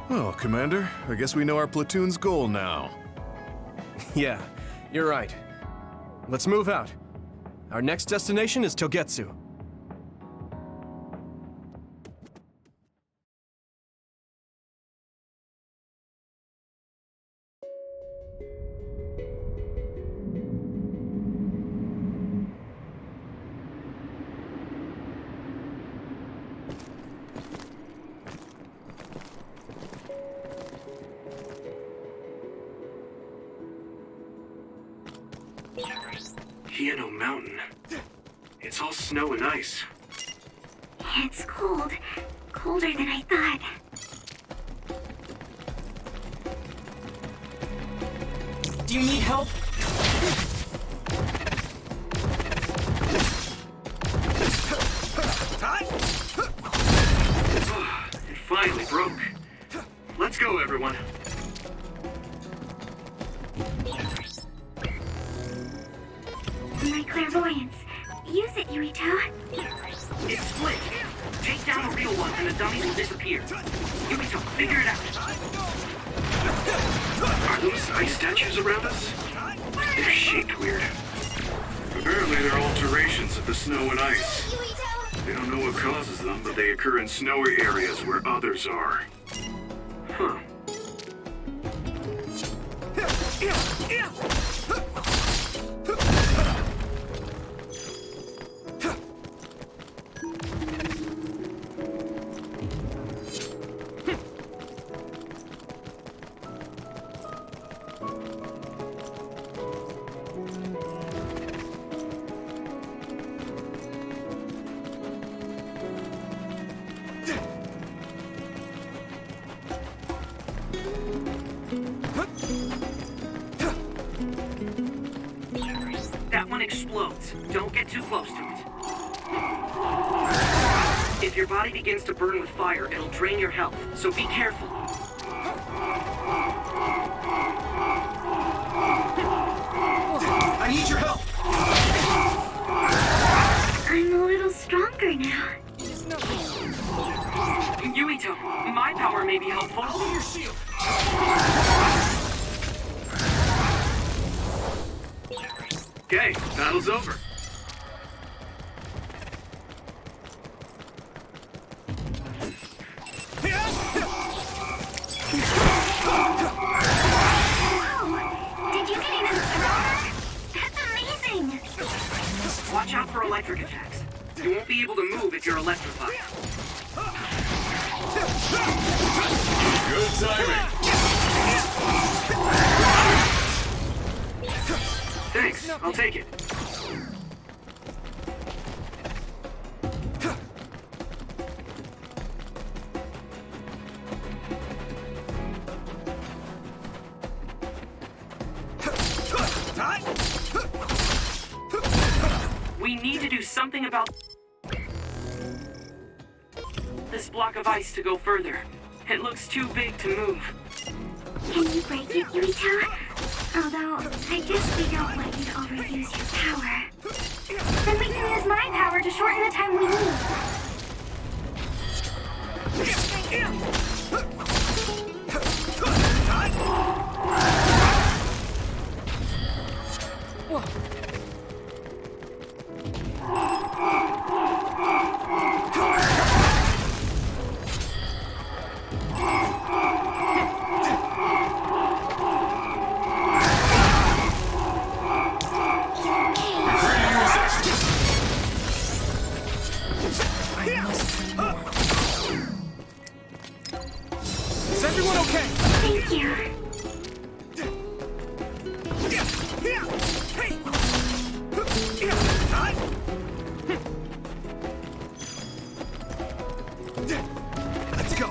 Well, Commander, I guess we know our platoon's goal now. Yeah, you're right. Let's move out. Our next destination is Togetsu. Hieno Mountain. It's all snow and ice. It's cold. Colder than I thought. Do you need help? Use it, Yuito. It's split. Take down a real one and the dummies will disappear. Yuito, figure it out. Are those ice statues around us? They're shaped weird. Apparently they're alterations of the snow and ice. They don't know what causes them, but they occur in snowy areas where others are. Huh. That one explodes. Don't get too close to it. If your body begins to burn with fire, it'll drain your health, so be careful. I need your help! I'm a little stronger now. Yuito, my power may be helpful. Hold your shield! Okay, battle's over. Did you get even stronger? That's amazing! Watch out for electric attacks. You won't be able to move if you're electrified. Good timing. Thanks, I'll take it. We need to do something about this block of ice to go further. It looks too big to move. Can you break it, Yuito? Although, I guess we don't want you to overuse your power. Then we can use my power to shorten the time we need. Is everyone okay? Thank you. Let's go!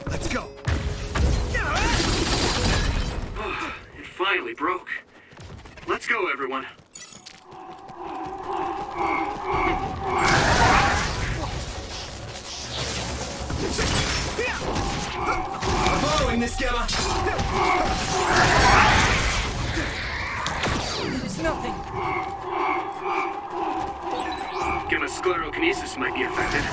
Let's go! It finally broke. Let's go, everyone. I'm following this, Gamma! There's nothing. Gamma sclerokinesis might be affected.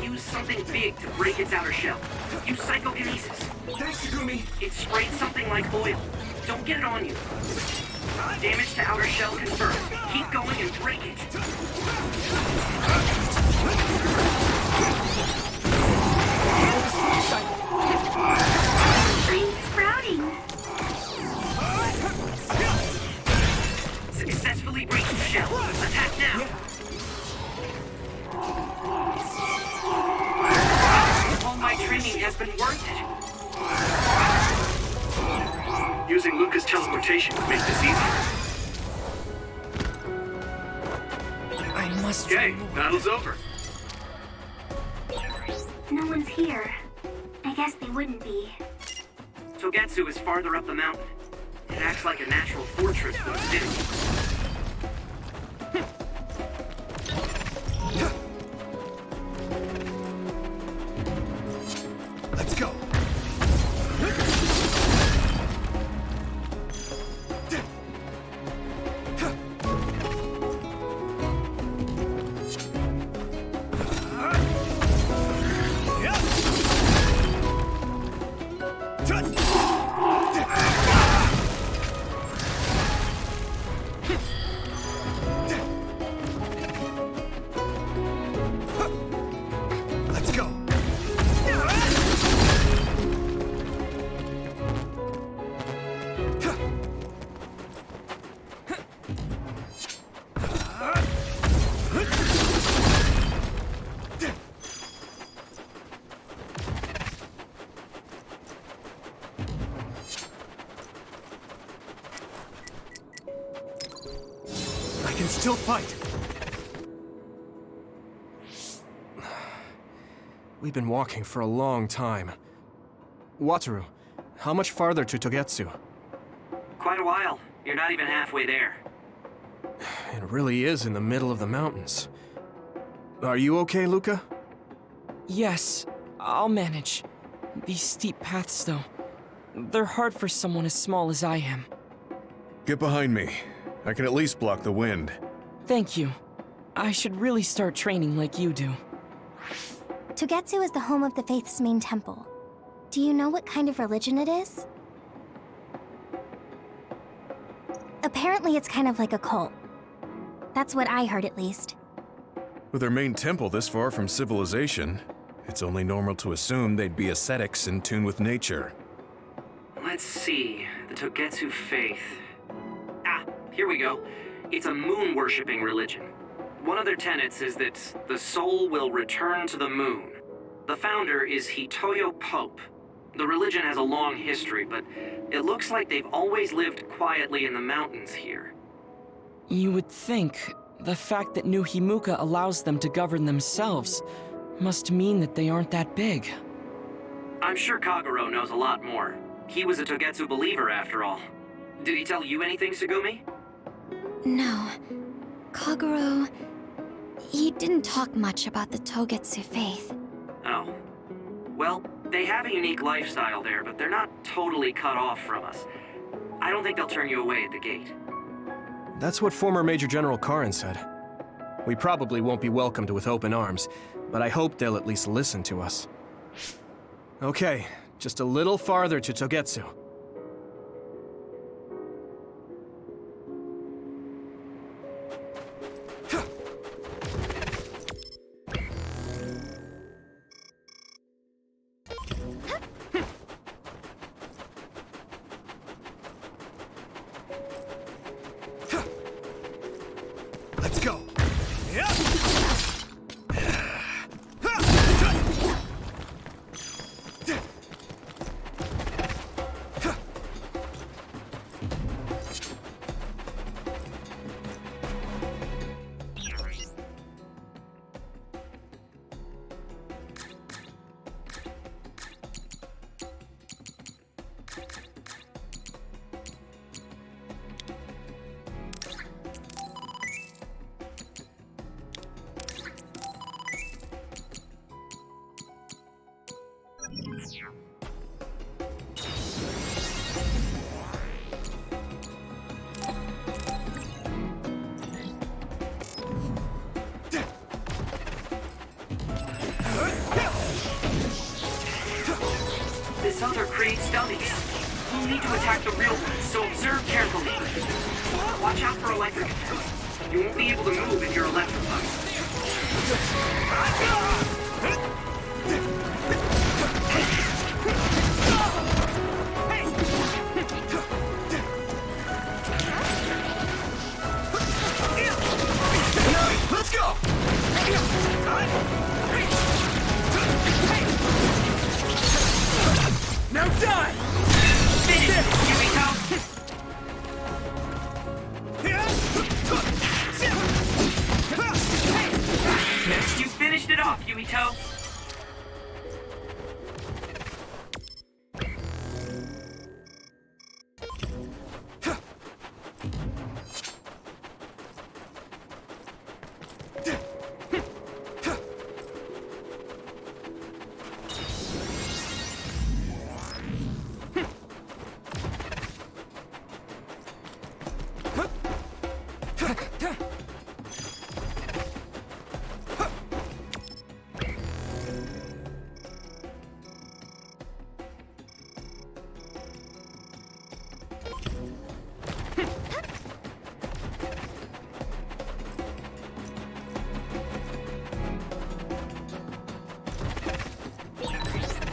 Use something big to break its outer shell. Use psychokinesis. Thanks, Takumi! It sprayed something like oil. Don't get it on you. Damage to outer shell confirmed. Keep going and break it. I'm sprouting. successfully breached the shell. Attack now! All my training has been worth it. Using Luca's teleportation would make this easier. I must... Okay, battle's over. No one's here. I guess they wouldn't be. Togetsu is farther up the mountain. It acts like a natural fortress for the city. Let's go. Let's go. I can still fight. We've been walking for a long time. Wataru, how much farther to Togetsu? Quite a while. You're not even halfway there. It really is in the middle of the mountains. Are you okay, Luca? Yes, I'll manage. These steep paths, though, they're hard for someone as small as I am. Get behind me. I can at least block the wind. Thank you. I should really start training like you do. Togetsu is the home of the Faith's main temple. Do you know what kind of religion it is? Apparently it's kind of like a cult. That's what I heard, at least. With their main temple this far from civilization, it's only normal to assume they'd be ascetics in tune with nature. Let's see. The Togetsu faith. Ah, here we go. It's a moon-worshipping religion. One of their tenets is that the soul will return to the moon. The founder is Hitoyo Pope. The religion has a long history, but it looks like they've always lived quietly in the mountains here. You would think the fact that New Himuka allows them to govern themselves must mean that they aren't that big. I'm sure Kagero knows a lot more. He was a Togetsu believer, after all. Did he tell you anything, Tsugumi? No. Kagero... he didn't talk much about the Togetsu faith. Oh. Well, they have a unique lifestyle there, but they're not totally cut off from us. I don't think they'll turn you away at the gate. That's what former Major General Karin said. We probably won't be welcomed with open arms, but I hope they'll at least listen to us. Okay, just a little farther to Togetsu. Let's go. This other creates dummies. We'll need to attack the real ones, so observe carefully. Watch out for electric attacks. You won't be able to move if you're electrified. Now die! Finish it, Yumito! Next, you finished it off, Yumito.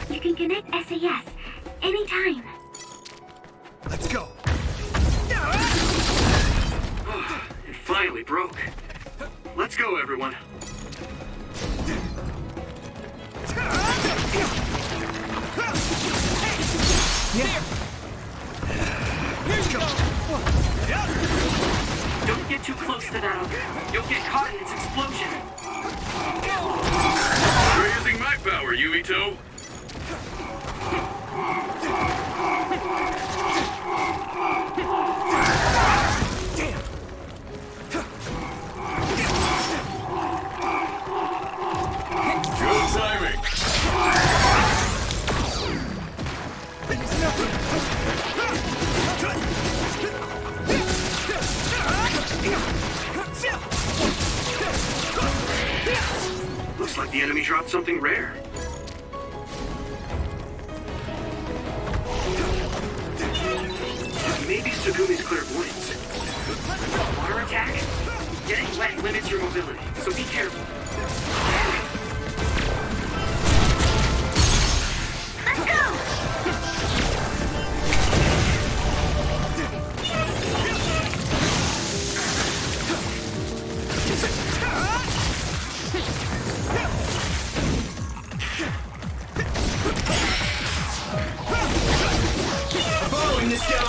You can connect SAS anytime. Let's go. It finally broke. Let's go, everyone. Don't get too close to that other. You'll get caught in its explosion. You're using my power, Yumito. Good timing. Looks like the enemy dropped something rare. Maybe Segumi's clairvoyance. Water attack? Getting wet limits your mobility, so be careful. Let's go! Following this guy!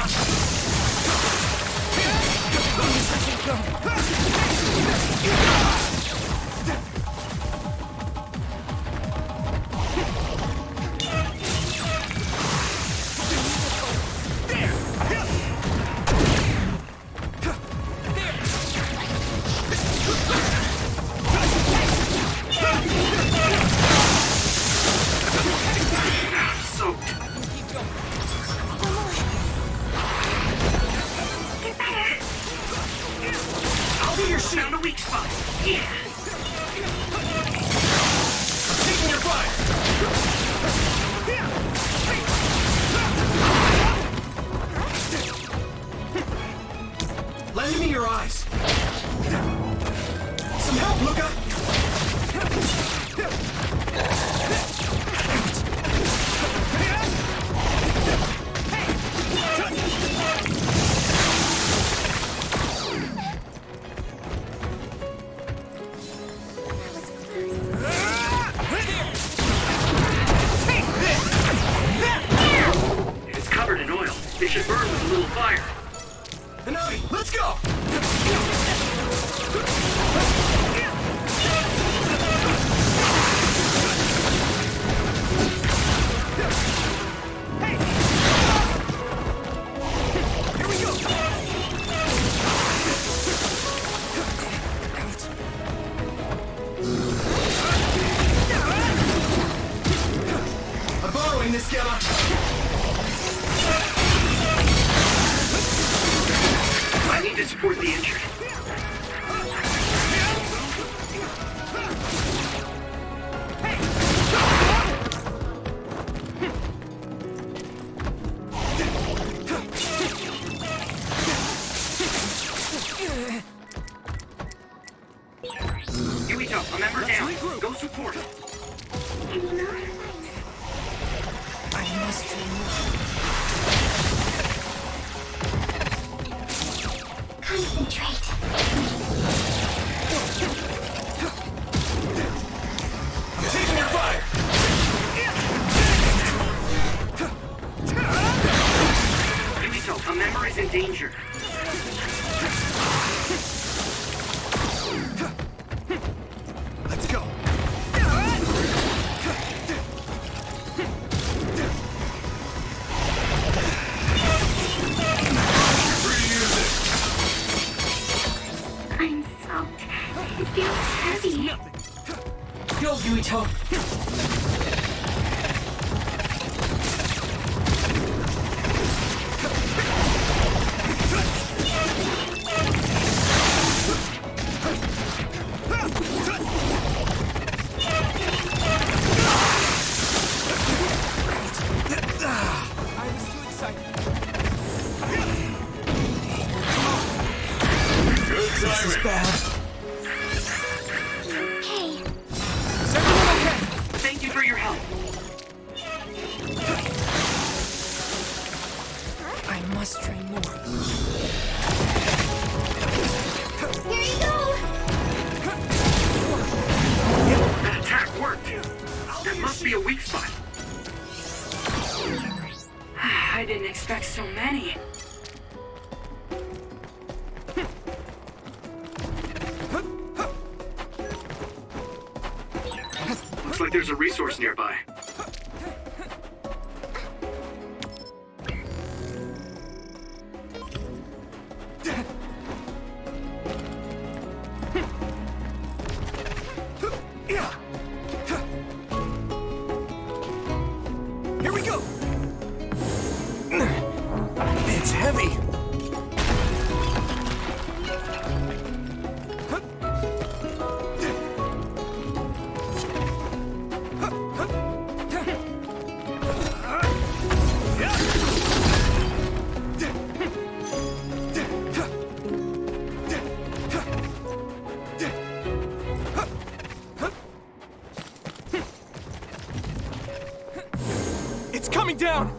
I'll be your shield. Found a weak spot. Yeah. Taking your fire! Lend me your eyes. Some help, Luca! It's covered in oil. It should burn with a little fire. Hanabi, let's go! Here we go! I'm borrowing this, Gamma! I need to support the injured. Yumito, a member down. Go support. I must Concentrate. danger. Let's go. I'm soaked. It feels heavy. Go, Yuito! This is bad. Hey, Is everyone okay? Thank you for your help. I must train more. here you go! That attack worked. That must be a weak spot. I didn't expect so many. Looks like there's a resource nearby. Here we go. It's heavy. It's coming down!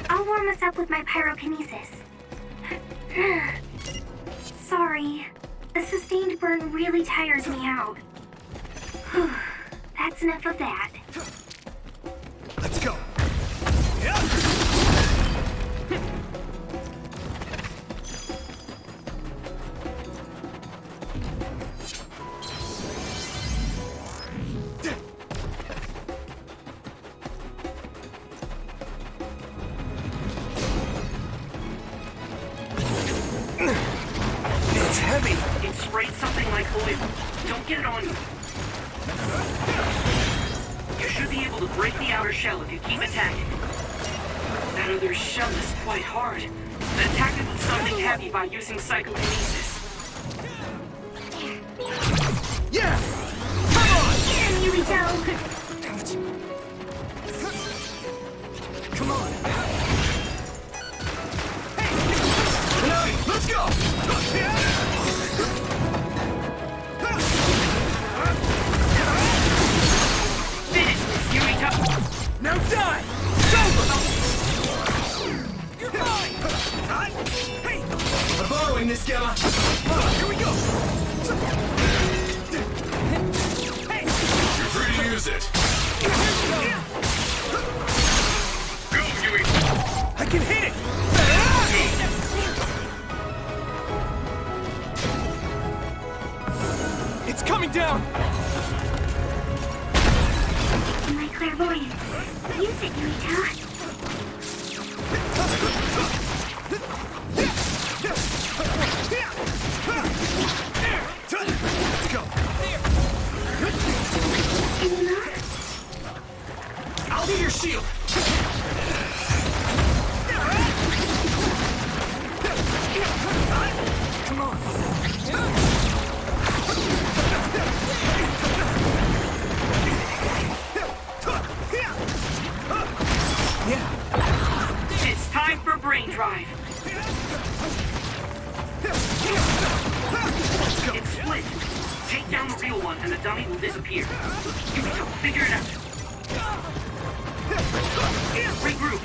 I'll warm us up with my pyrokinesis. Sorry. The sustained burn really tires me out. That's enough of that. Let's go. It's heavy. It sprayed something like oil. Don't get it on you. You should be able to break the outer shell if you keep attacking. That other shell is quite hard. Attack it with something heavy by using psychokinesis. Yeah! Get him, Yuito! Come on. Hey! Let's go! Finish, Yuito! Now die! You're mine! Hey! I'm borrowing this, Gamma! Here we go! Hey! You're free to use it. Go, Yui! I can hit it! It's coming down! My clairvoyance. Use it, Yuito. Let's go! Any more? I'll be your shield! Come on! It's time for brain drive. It's split. Take down the real one and the dummy will disappear. Yumito, figure it out. Regroup.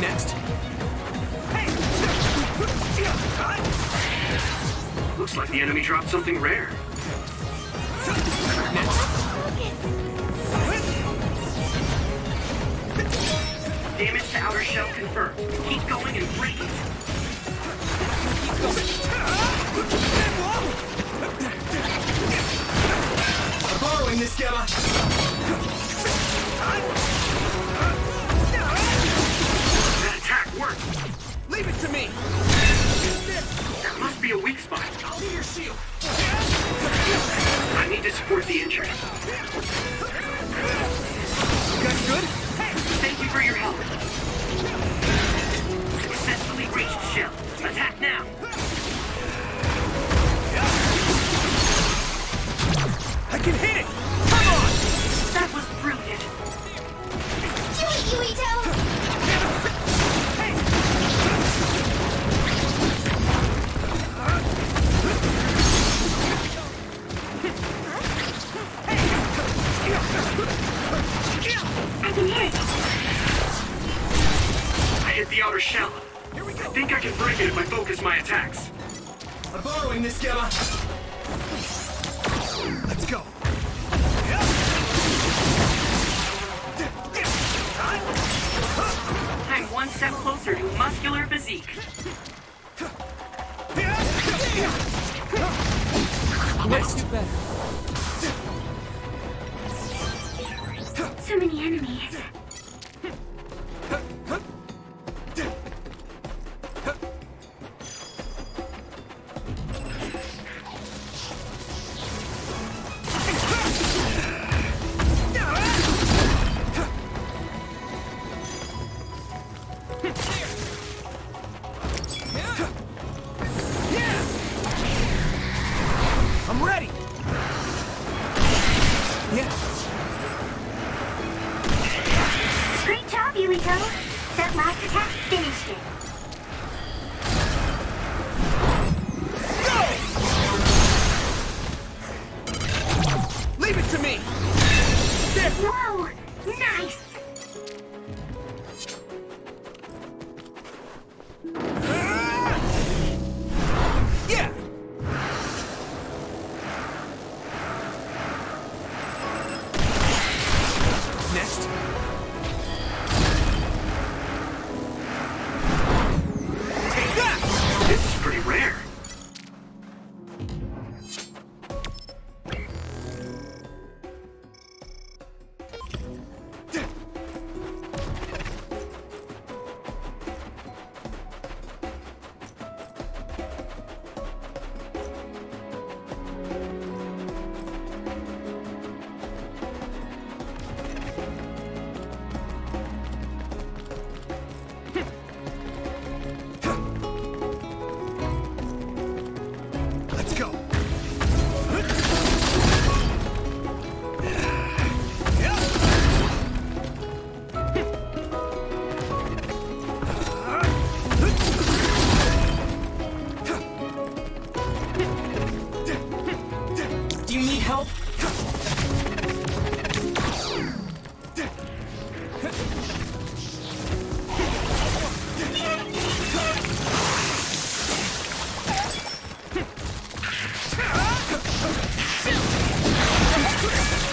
Next. Looks like the enemy dropped something rare. Damage to outer shell confirmed. Keep going and break it. I'm borrowing this, Gamma. That attack worked. Leave it to me. That must be a weak spot. I'll be your shield. I need to support the injured. You guys good? Thank you for your help. Successfully reached shell. Attack now. I can hit it. Come on. That was brilliant. Yuito! I can hit it. I hit the outer shell. I think I can break it if I focus my attacks. I'm borrowing this, Gamma. Let's go. I'm one step closer to muscular physique. Let's do better. So many enemies. I'm ready. Great job, Yuito. That last attack finished it. Leave it to me. Whoa! Nice! Yeah. Next. Take that. This is pretty rare. Let's go. Do you need help?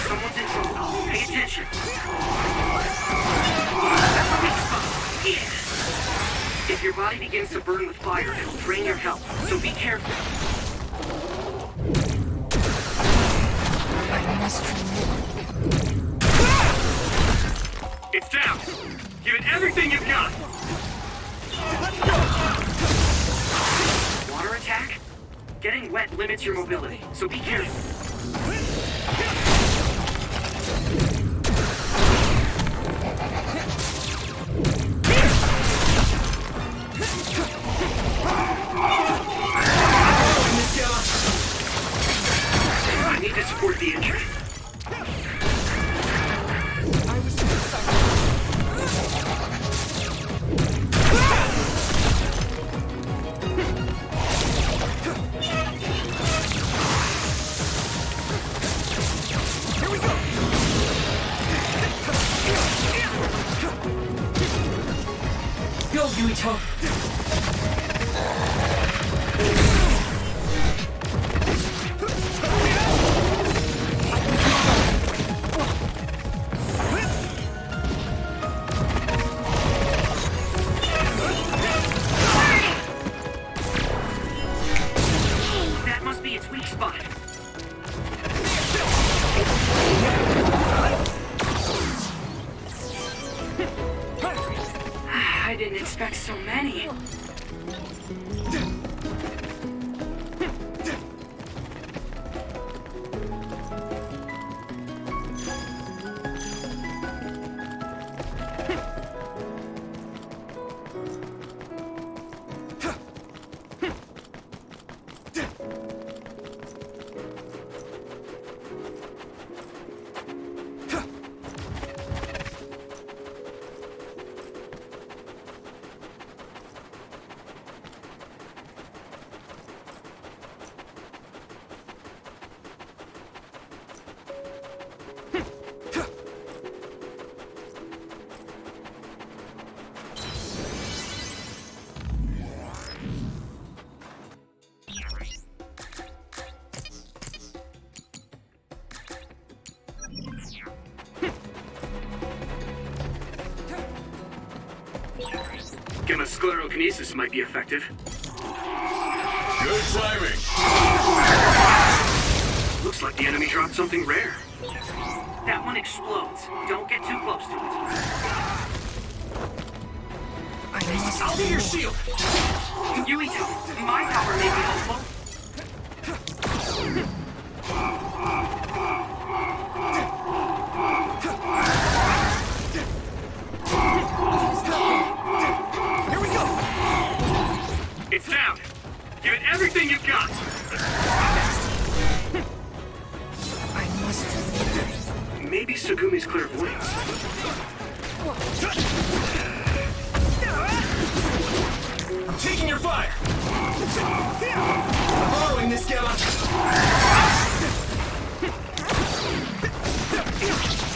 Someone's in trouble. Pay attention. That's a weak spot. Yeah. If your body begins to burn with fire, it'll drain your health. So be careful. I must remove. It's down. Give it everything you've got. Water attack? Getting wet limits your mobility, so be careful. Yuito! That must be its weak spot. I didn't expect so many. Sclerokinesis might be effective. Good timing. Looks like the enemy dropped something rare. That one explodes. Don't get too close to it. I'll be your shield! Yuito, my power may be helpful. It's down! Give it everything you've got! Maybe Segumi's clairvoyance. I'm taking your fire! I'm following this guy!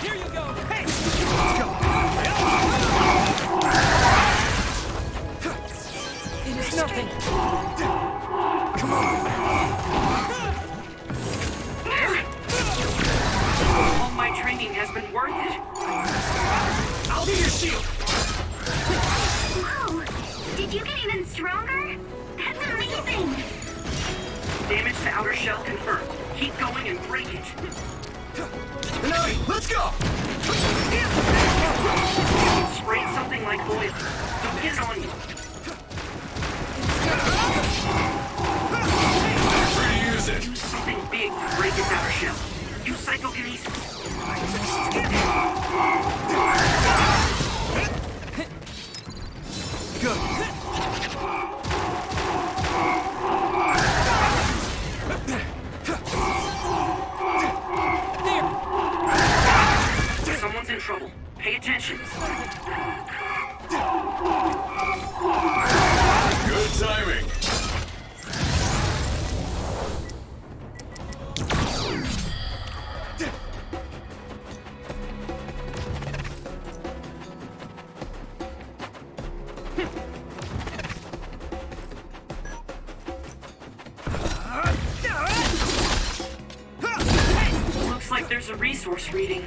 Here you go! Hey! Let's go! It is nothing! Come on! All my training has been worth it. I'll be your shield! Whoa! Did you get even stronger? That's amazing! Damage to outer shell confirmed. Keep going and break it. Nami, let's go! Sprayed something like oil. Don't get it on you. Free to use it. Do something big to break its outer shell. Use psychokinesis. Good. Someone's in trouble. Pay attention. Good timing. Looks like there's a resource reading.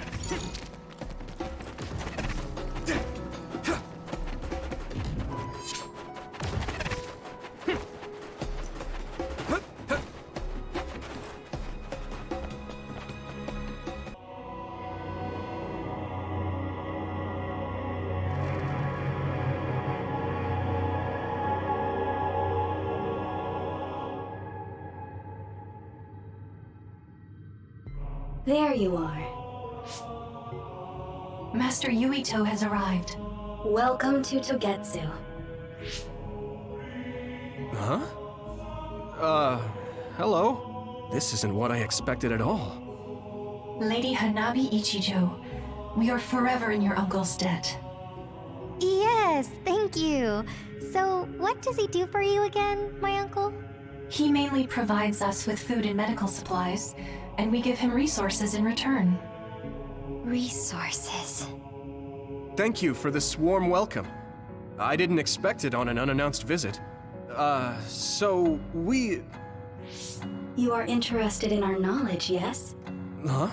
There you are. Master Yuito has arrived. Welcome to Togetsu. Huh? Hello? This isn't what I expected at all. Lady Hanabi Ichijo, we are forever in your uncle's debt. Yes, thank you. So, what does he do for you again, my uncle? He mainly provides us with food and medical supplies, and we give him resources in return. Resources. Thank you for this warm welcome. I didn't expect it on an unannounced visit. So we... You are interested in our knowledge, yes? Huh?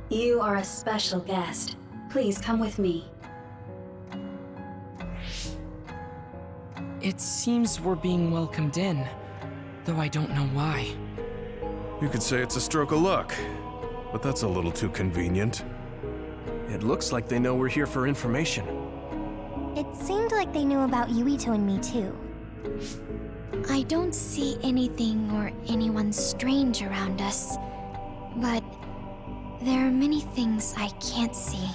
You are a special guest. Please come with me. It seems we're being welcomed in, though I don't know why. You could say it's a stroke of luck, but that's a little too convenient. It looks like they know we're here for information. It seemed like they knew about Yuito and me too. I don't see anything or anyone strange around us, but there are many things I can't see.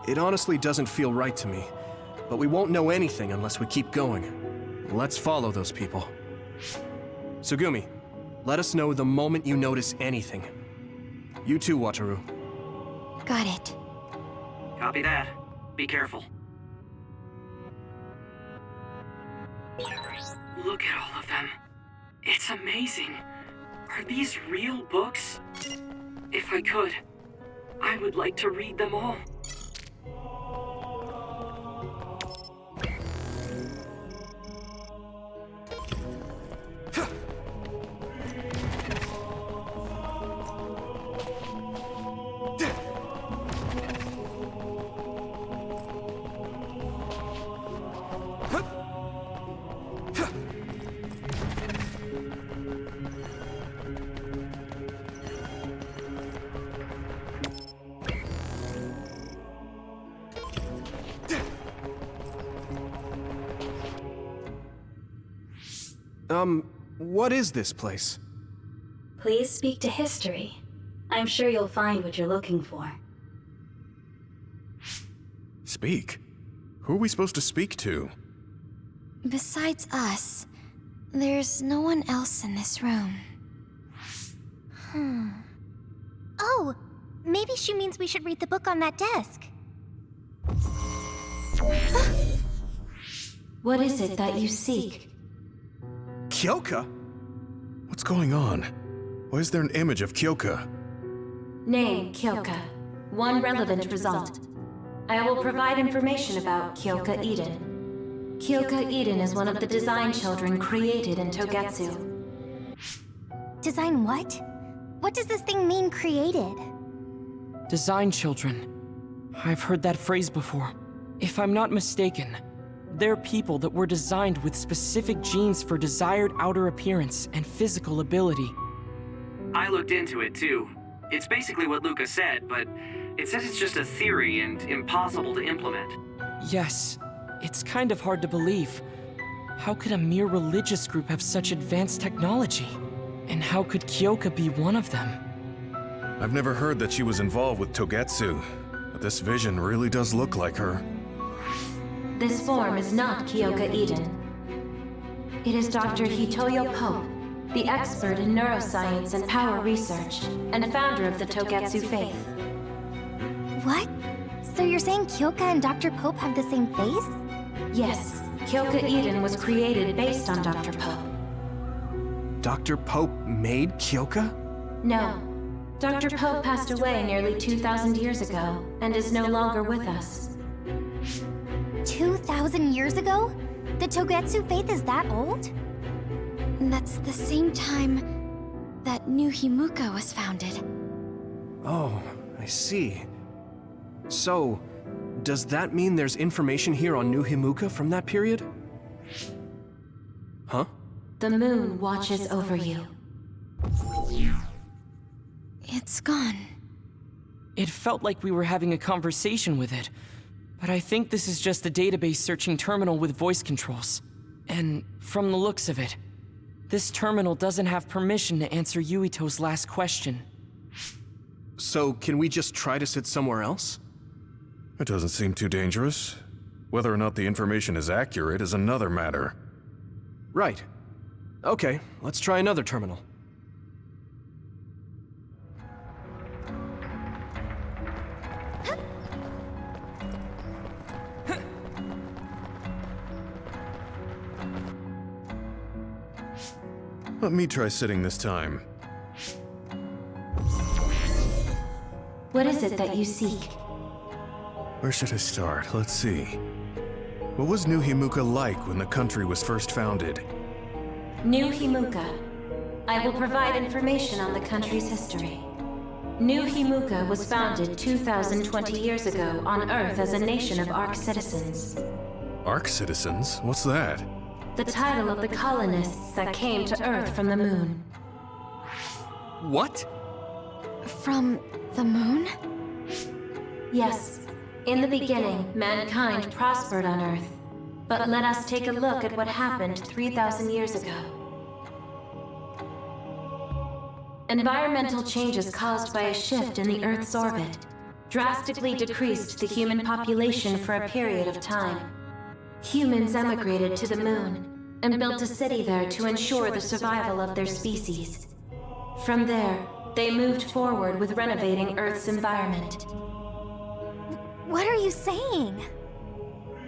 It honestly doesn't feel right to me, but we won't know anything unless we keep going. Let's follow those people. Tsugumi, let us know the moment you notice anything. You too, Wataru. Got it. Copy that. Be careful. Look at all of them. It's amazing. Are these real books? If I could, I would like to read them all. What is this place? Please speak to history. I'm sure you'll find what you're looking for. Speak? Who are we supposed to speak to? Besides us, there's no one else in this room. Oh, maybe she means we should read the book on that desk. What is it that you seek? Kyoka? What's going on? Why is there an image of Kyoka? Name, Kyoka. One relevant result. I will provide information about Kyoka Eden. Kyoka Eden is one of the design children created in Togetsu. Design what? What does this thing mean, created? Design children. I've heard that phrase before. If I'm not mistaken, they're people that were designed with specific genes for desired outer appearance and physical ability. I looked into it too. It's basically what Luca said, but it says it's just a theory and impossible to implement. Yes, it's kind of hard to believe. How could a mere religious group have such advanced technology? And how could Kyoka be one of them? I've never heard that she was involved with Togetsu, but this vision really does look like her. This form is not Kyoka Eden. It is Dr. Hitoyo Pope, the expert in neuroscience and power research, and founder of the Togetsu faith. What? So you're saying Kyoka and Dr. Pope have the same face? Yes, Kyoka Eden was created based on Dr. Pope. Dr. Pope made Kyoka? No. Dr. Pope passed away nearly 2,000 years ago, and is no longer with us. 2,000 years ago? The Togetsu faith is that old? That's the same time that New Himuka was founded. Oh, I see. So, does that mean there's information here on New Himuka from that period? Huh? The moon watches over you. It's gone. It felt like we were having a conversation with it, but I think this is just a database searching terminal with voice controls. And from the looks of it, this terminal doesn't have permission to answer Yuito's last question. So, can we just try to sit somewhere else? It doesn't seem too dangerous. Whether or not the information is accurate is another matter. Right. Okay, let's try another terminal. Let me try sitting this time. What is it that you seek? Where should I start? Let's see. What was New Himuka like when the country was first founded? New Himuka. I will provide information on the country's history. New Himuka was founded 2,020 years ago on Earth as a nation of Ark citizens. Ark citizens? What's that? The title of the colonists that came to Earth from the moon. What? From the moon? Yes. In the beginning, mankind prospered on Earth. But let us take a look at what happened 3,000 years ago. Environmental changes caused by a shift in the Earth's orbit drastically decreased the human population for a period of time. Humans emigrated to the moon and built a city there to ensure the survival of their species. From there, they moved forward with renovating Earth's environment. What are you saying?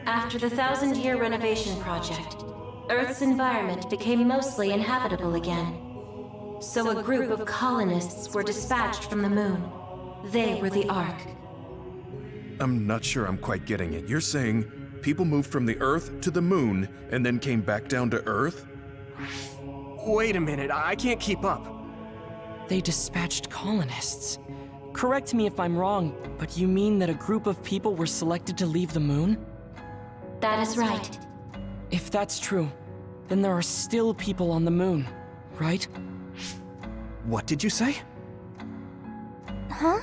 After the 1,000-year renovation project, Earth's environment became mostly inhabitable again. So a group of colonists were dispatched from the moon. They were the Ark. I'm not sure I'm quite getting it. You're saying people moved from the Earth to the moon and then came back down to Earth? Wait a minute, I can't keep up. They dispatched colonists. Correct me if I'm wrong, but you mean that a group of people were selected to leave the moon? That is right. If that's true, then there are still people on the moon, right? What did you say? Huh?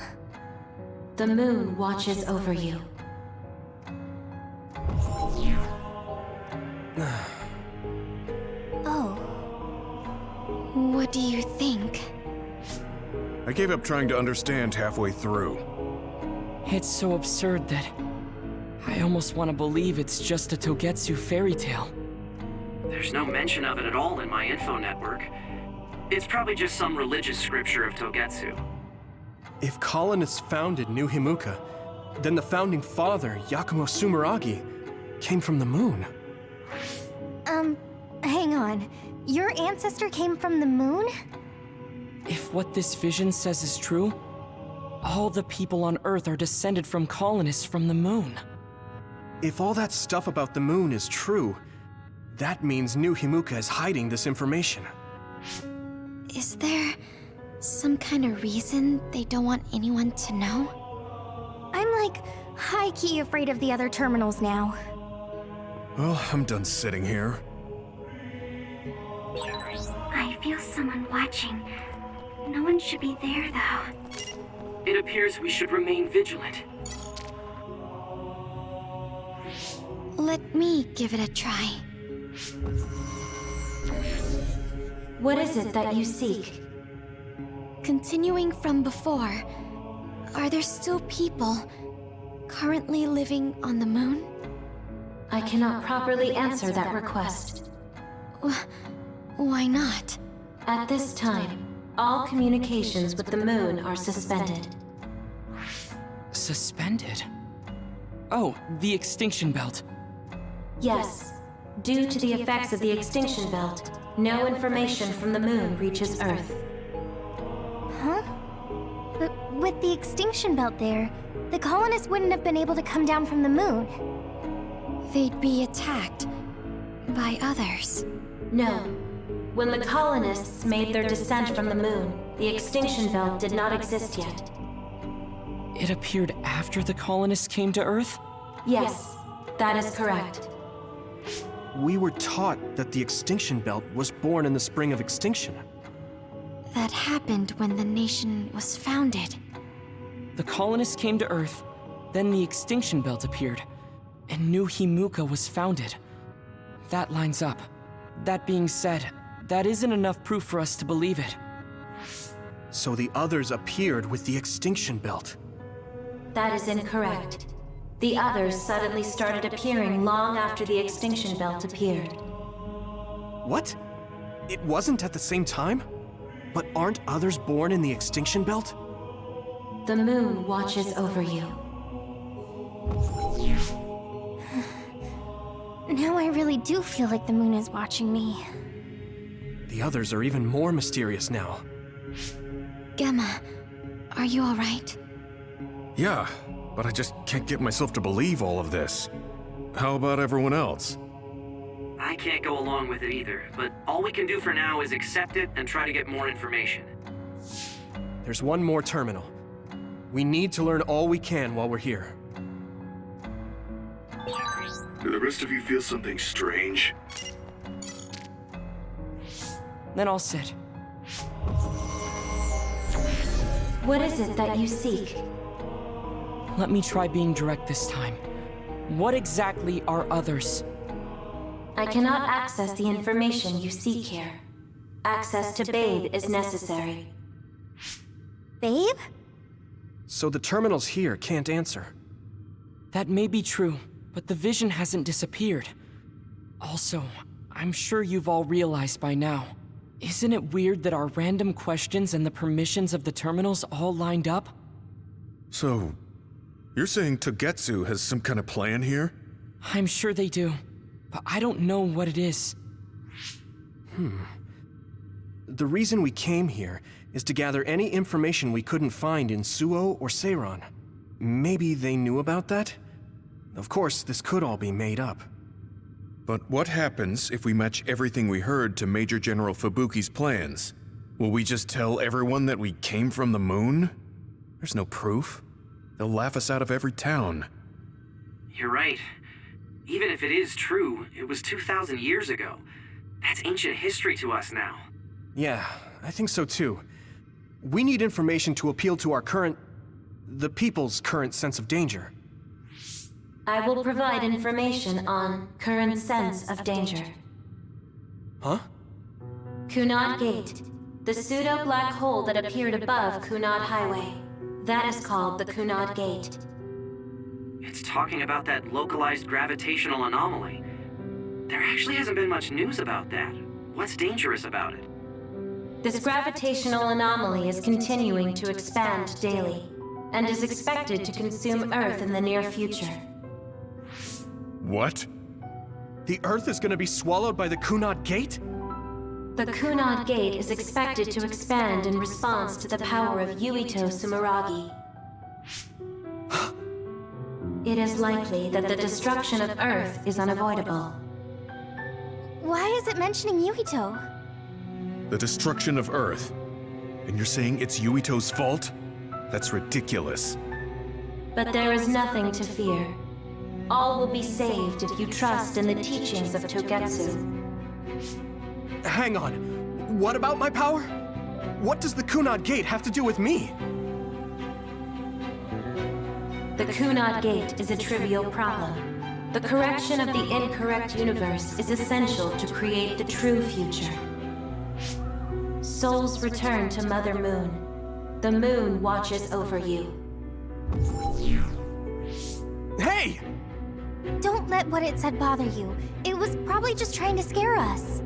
The moon watches over you. Oh. What do you think? I gave up trying to understand halfway through. It's so absurd that I almost want to believe it's just a Togetsu fairy tale. There's no mention of it at all in my info network. It's probably just some religious scripture of Togetsu. If colonists founded New Himuka, then the founding father, Yakumo Sumeragi, came from the moon. Hang on. Your ancestor came from the moon? If what this vision says is true, all the people on Earth are descended from colonists from the moon. If all that stuff about the moon is true, that means New Himuka is hiding this information. Is there some kind of reason they don't want anyone to know? I'm like high-key afraid of the other terminals now. Well, I'm done sitting here. I feel someone watching. No one should be there, though. It appears we should remain vigilant. Let me give it a try. What is it that you seek? Continuing from before, are there still people currently living on the moon? I cannot properly answer that request. Why not? At this time, all communications with the moon are suspended. Suspended? Oh, the extinction belt. Yes. Due to the effects of the extinction belt, no information from the moon reaches Earth. Huh? But with the extinction belt there, the colonists wouldn't have been able to come down from the moon. They'd be attacked by others. No. When the colonists made their descent from the moon, the extinction belt did not exist yet. It appeared after the colonists came to Earth? Yes, that is correct. We were taught that the extinction belt was born in the spring of extinction. That happened when the nation was founded. The colonists came to Earth, then the extinction belt appeared, and New Himuka was founded. That lines up. That being said, that isn't enough proof for us to believe it. So the others appeared with the extinction belt. That is incorrect. The others suddenly started appearing long after the extinction belt appeared. What? It wasn't at the same time? But aren't others born in the extinction belt? The moon watches over you. Now I really do feel like the moon is watching me. The others are even more mysterious now. Gemma, are you alright? Yeah, but I just can't get myself to believe all of this. how about everyone else? I can't go along with it either, but all we can do for now is accept it and try to get more information. There's one more terminal. We need to learn all we can while we're here. Do the rest of you feel something strange? Then I'll sit. What is it that you seek? Let me try being direct this time. What exactly are others? I cannot access the information you seek here. Access to Babe is necessary. Babe? So the terminals here can't answer. That may be true, but the vision hasn't disappeared. Also, I'm sure you've all realized by now. Isn't it weird that our random questions and the permissions of the terminals all lined up? So, you're saying Togetsu has some kind of plan here? I'm sure they do, but I don't know what it is. The reason we came here is to gather any information we couldn't find in Suo or Seiron. Maybe they knew about that? Of course, this could all be made up. But what happens if we match everything we heard to Major General Fubuki's plans? Will we just tell everyone that we came from the moon? There's no proof. They'll laugh us out of every town. You're right. Even if it is true, it was 2,000 years ago. That's ancient history to us now. Yeah, I think so too. We need information to appeal to the people's current sense of danger. I will provide information on current sense of danger. Huh? Kunad Gate, the pseudo-black hole that appeared above Kunad Highway. That is called the Kunad Gate. It's talking about that localized gravitational anomaly. There actually hasn't been much news about that. What's dangerous about it? This gravitational anomaly is continuing to expand daily, and is expected to consume Earth in the near future. What? The Earth is gonna be swallowed by the Kunad Gate? The Kunad Gate is expected to expand in response to the power of Yuito Sumeragi. It is likely that the destruction of Earth is unavoidable. Why is it mentioning Yuito? The destruction of Earth. And you're saying it's Yuito's fault? That's ridiculous. But there is nothing to fear. All will be saved if you trust in the teachings of Togetsu. Hang on. What about my power? What does the Kunad Gate have to do with me? The Kunad Gate is a trivial problem. The correction of the incorrect universe is essential to create the true future. Souls return to Mother Moon. The moon watches over you. Hey! Don't let what it said bother you. It was probably just trying to scare us.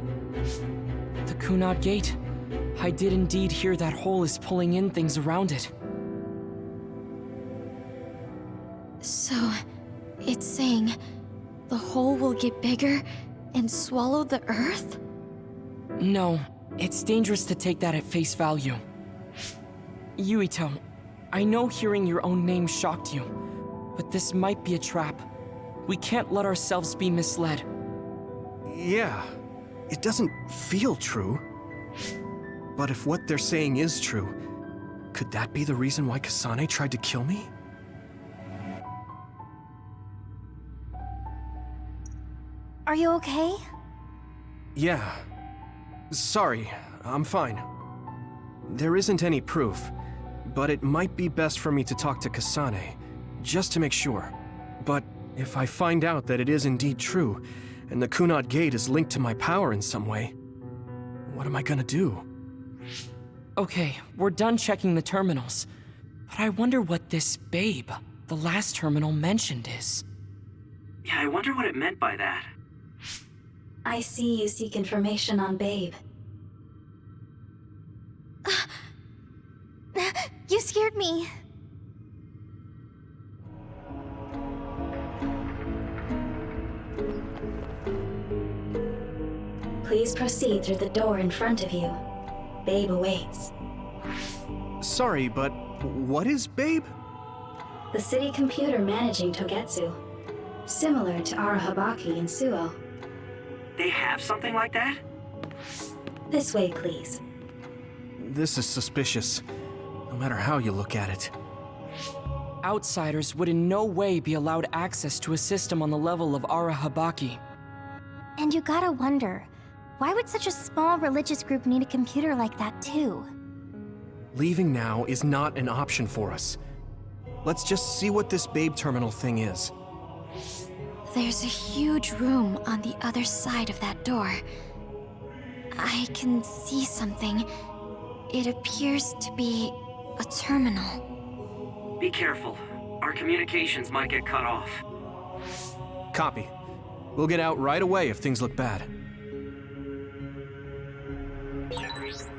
The Kunad Gate. I did indeed hear that hole is pulling in things around it. So, it's saying the hole will get bigger and swallow the Earth? No, it's dangerous to take that at face value. Yuito, I know hearing your own name shocked you, but this might be a trap. We can't let ourselves be misled. Yeah, it doesn't feel true. But if what they're saying is true, could that be the reason why Kasane tried to kill me? Are you okay? Yeah. Sorry, I'm fine. There isn't any proof, but it might be best for me to talk to Kasane, just to make sure. But if I find out that it is indeed true, and the Kunad Gate is linked to my power in some way, what am I gonna do? Okay, we're done checking the terminals. But I wonder what this Babe, the last terminal mentioned, is. Yeah, I wonder what it meant by that. I see you seek information on Babe. You scared me. Please proceed through the door in front of you. Babe awaits. Sorry, but what is Babe? The city computer managing Togetsu. similar to Arahabaki in Suo. They have something like that? This way, please. This is suspicious, no matter how you look at it. Outsiders would in no way be allowed access to a system on the level of Arahabaki. And you gotta wonder, why would such a small religious group need a computer like that too? Leaving now is not an option for us. Let's just see what this Babe Terminal thing is. There's a huge room on the other side of that door. I can see something. It appears to be a terminal. Be careful. Our communications might get cut off. Copy. We'll get out right away if things look bad.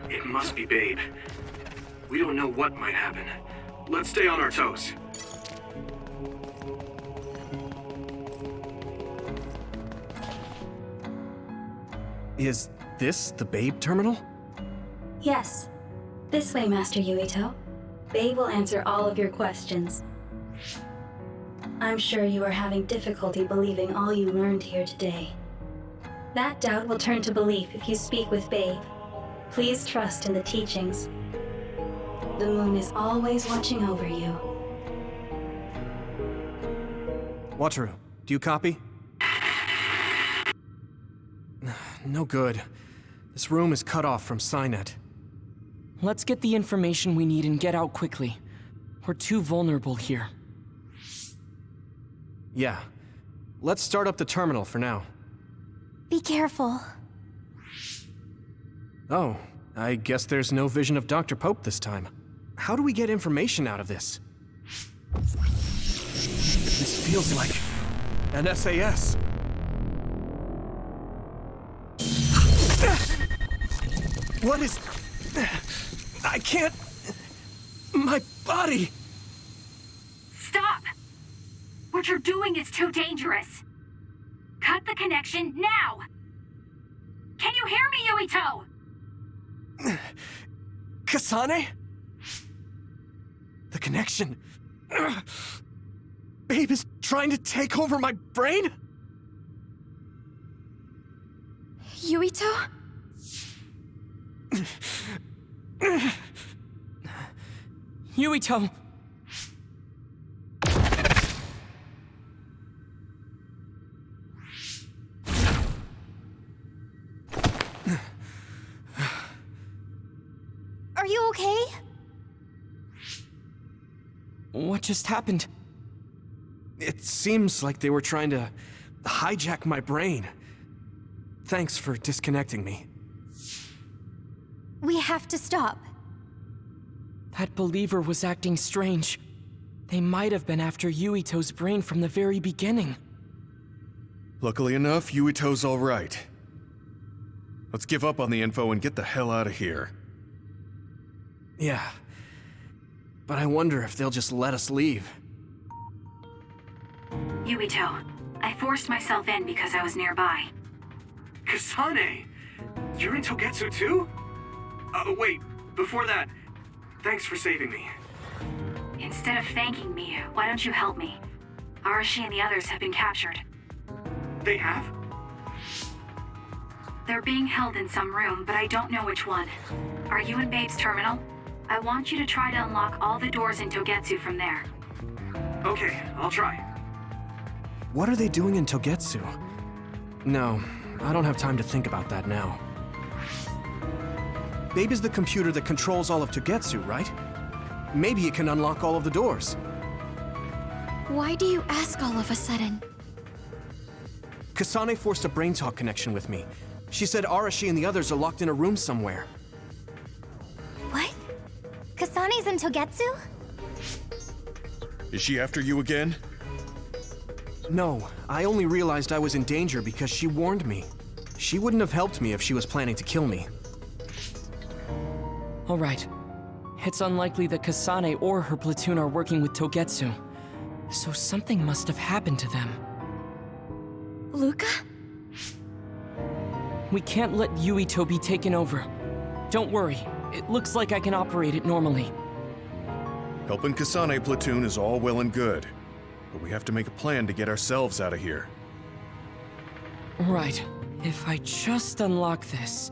It must be Babe. We don't know what might happen. Let's stay on our toes. Is this the Babe Terminal? Yes. This way, Master Yuito. Babe will answer all of your questions. I'm sure you are having difficulty believing all you learned here today. That doubt will turn to belief if you speak with Babe. Please trust in the teachings. The moon is always watching over you. Wataru, do you copy? No good. This room is cut off from Cynet. Let's get the information we need and get out quickly. We're too vulnerable here. Yeah. Let's start up the terminal for now. Be careful. Oh, I guess there's no vision of Dr. Pope this time. How do we get information out of this? This feels like an SAS. What is... I can't... My body... Stop! What you're doing is too dangerous. Cut the connection now! Can you hear me, Yuito? Kasane? The connection... Babe is trying to take over my brain? Yuito? Yuito! Are you okay? What just happened? It seems like they were trying to hijack my brain. Thanks for disconnecting me. We have to stop. That believer was acting strange. They might have been after Yuito's brain from the very beginning. Luckily enough, Yuito's all right. Let's give up on the info and get the hell out of here. Yeah. But I wonder if they'll just let us leave. Yuito, I forced myself in because I was nearby. Kasane! You're in Togetsu too? Wait, before that, thanks for saving me. Instead of thanking me, why don't you help me? Arashi and the others have been captured. They have? They're being held in some room, but I don't know which one. Are you in Babe's terminal? I want you to try to unlock all the doors in Togetsu from there. Okay, I'll try. What are they doing in Togetsu? No, I don't have time to think about that now. Babe is the computer that controls all of Togetsu, right? Maybe it can unlock all of the doors. Why do you ask all of a sudden? Kasane forced a brain talk connection with me. She said Arashi and the others are locked in a room somewhere. What? Kasane's in Togetsu? Is she after you again? No, I only realized I was in danger because she warned me. She wouldn't have helped me if she was planning to kill me. All right. It's unlikely that Kasane or her platoon are working with Togetsu. So something must have happened to them. Luca? We can't let Yuito be taken over. Don't worry. It looks like I can operate it normally. Helping Kasane platoon is all well and good. but we have to make a plan to get ourselves out of here. Right. If I just unlock this...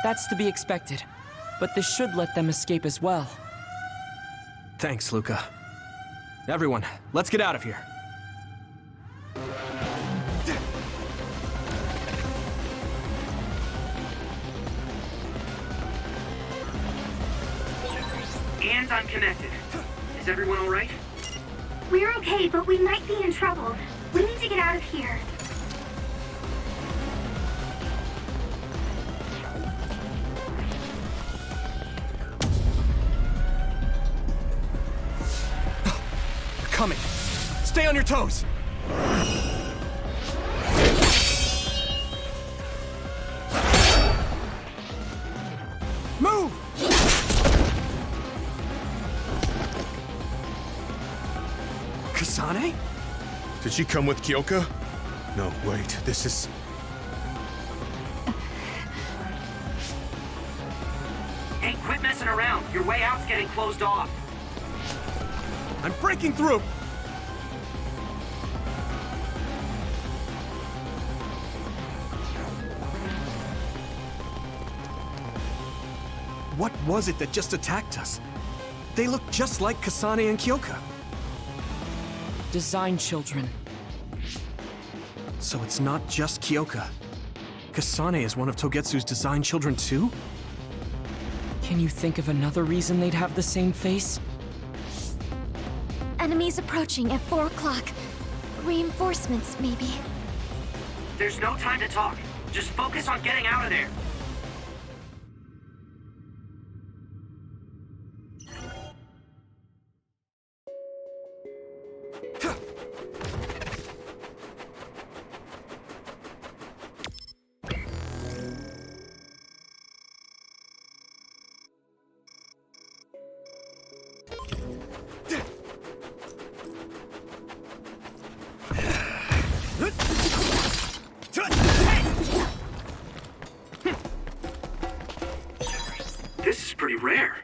That's to be expected, but this should let them escape as well. Thanks, Luca. Everyone, let's get out of here. And I'm connected. Is everyone all right? We're okay, but we might be in trouble. We need to get out of here. They're coming. Stay on your toes. Move! Kasane? Did she come with Kyoka? No, wait, this is... Hey, quit messing around. Your way out's getting closed off. I'm breaking through! What was it that just attacked us? They look just like Kasane and Kyoka. Design children. So it's not just Kyoka. Kasane is one of Togetsu's design children too? Can you think of another reason they'd have the same face? Enemies approaching at 4 o'clock. Reinforcements, maybe. There's no time to talk. Just focus on getting out of there. This is pretty rare.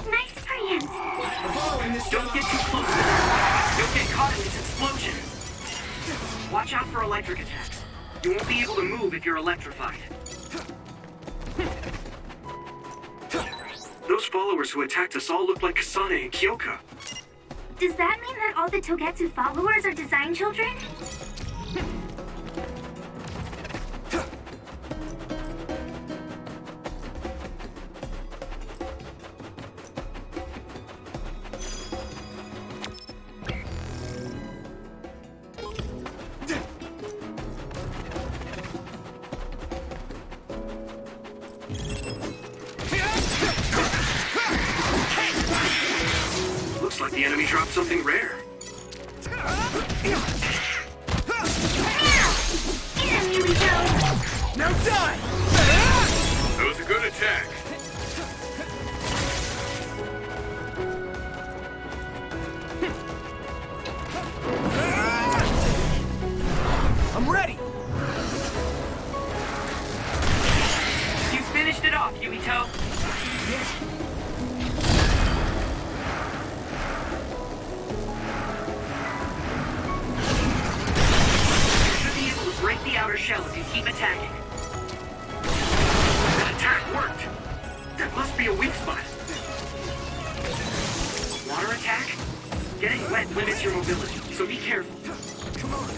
Nice preempt. Don't get too close to them. You'll get caught in this explosion. Watch out for electric attacks. You won't be able to move if you're electrified. Those followers who attacked us all look like Kasane and Kyoka. Does that mean that all the Togetsu followers are design children? Looks like the enemy dropped something rare. Now die! That was a good attack. I'm ready! You finished it off, Yuito. Break the outer shell if you keep attacking. That attack worked. That must be a weak spot. Water attack? Getting wet limits your mobility, so be careful. Come on!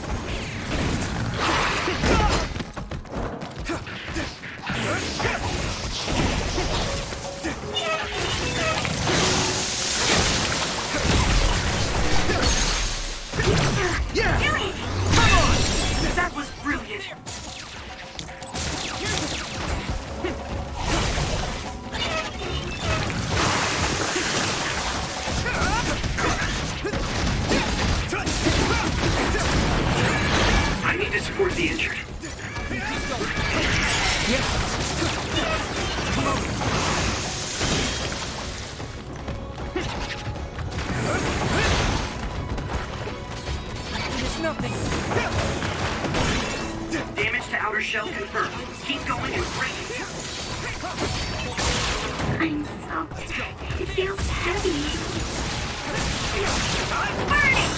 Yeah! Come on! That was brilliant. I need to support the injured. Come on! There's nothing. Damage to outer shell confirmed. Keep going and break it. I'm soaked. It feels heavy. Burning!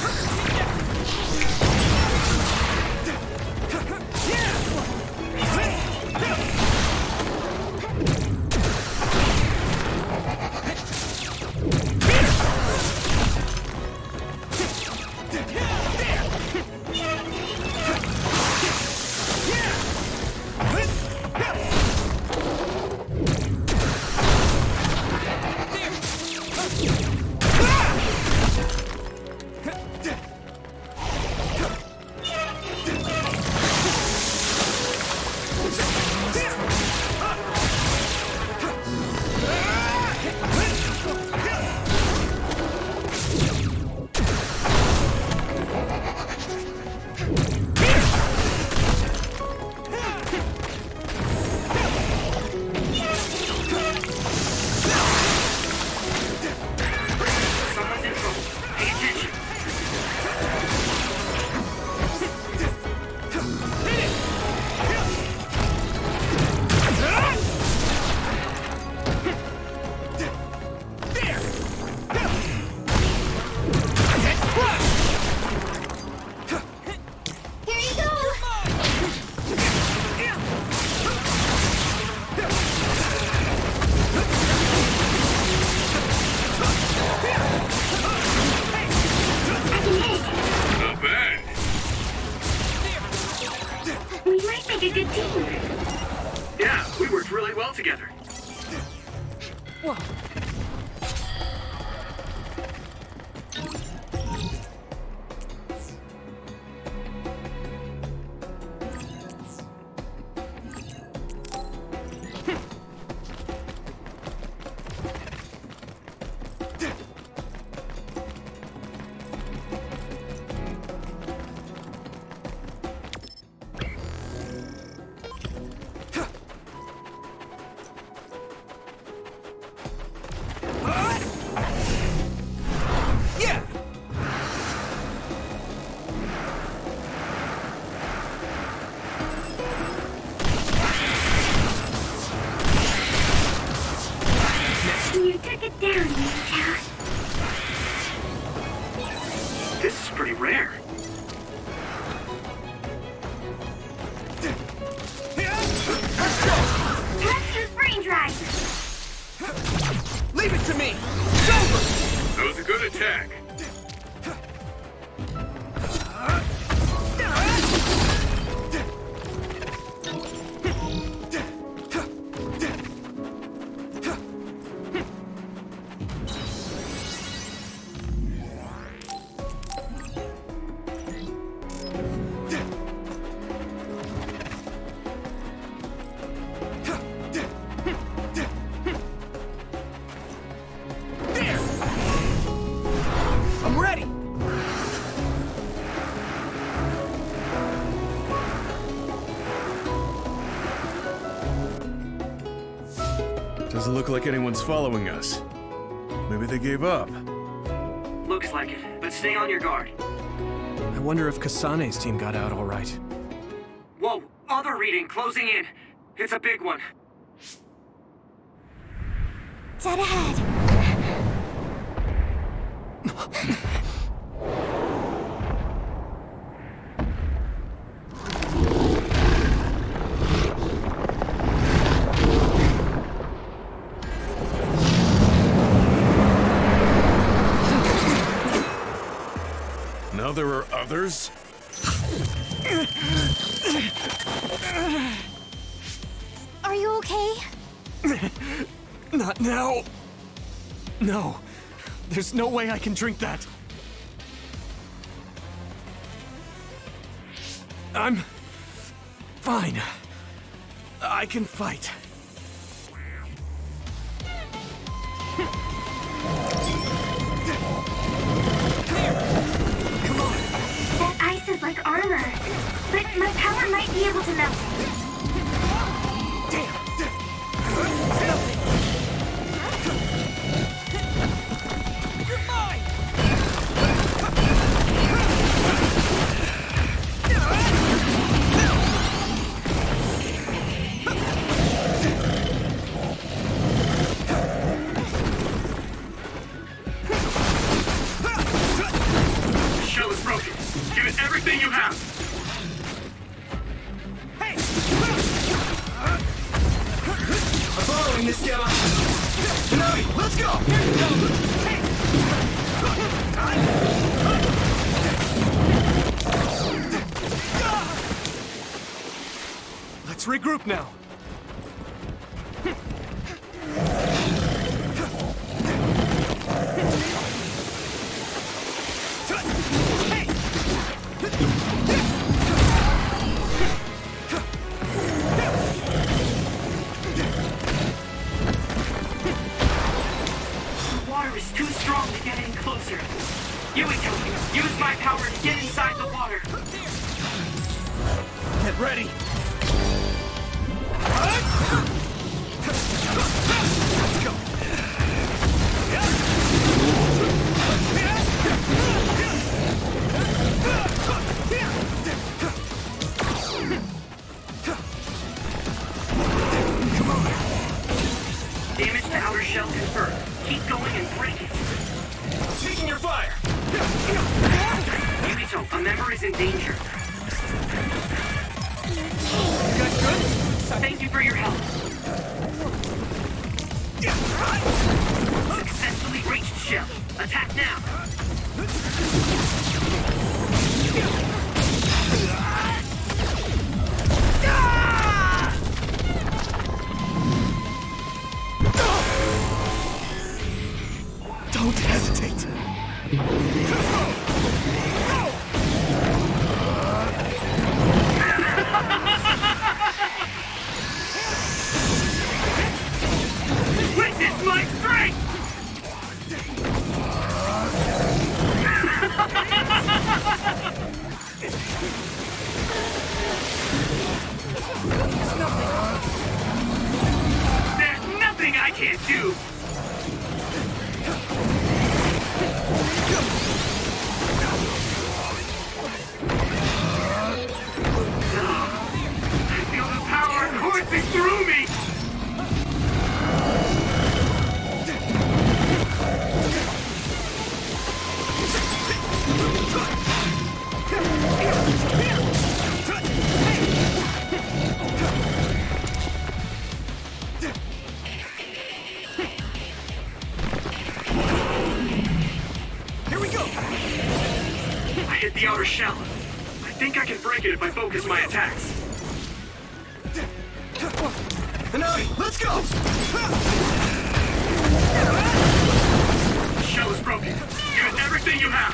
Together. Whoa. You took it down, Yuito. This is pretty rare. Let's use brain drive. Leave it to me! It's over! That was a good attack. Doesn't look like anyone's following us. Maybe they gave up. Looks like it, but stay on your guard. I wonder if Kasane's team got out all right. Whoa, other reading closing in. It's a big one. Dead ahead. Now there are others? Are you okay? Not now. No. There's no way I can drink that. I'm fine. I can fight. That ice is like armor, but my power might be able to melt it. have. Hey! I'm following this Gamma. Tsunami, let's go! Let's regroup now. The water is too strong to get any closer. Yuito, use my power to get inside the water. Get ready. Let's go. Come on. Damage to outer shell confirmed. Keep going and break it. Taking your fire. Yuito, a member is in danger. You guys good? Thank you for your help. Successfully reached shell. Attack now. Don't hesitate. Witness my strength! There's nothing I can't do! I feel the power coursing through me! Here we go. I hit the outer shell. I think I can break it if I focus my attacks. Tsunami, let's go. The shell is broken. Use everything you have.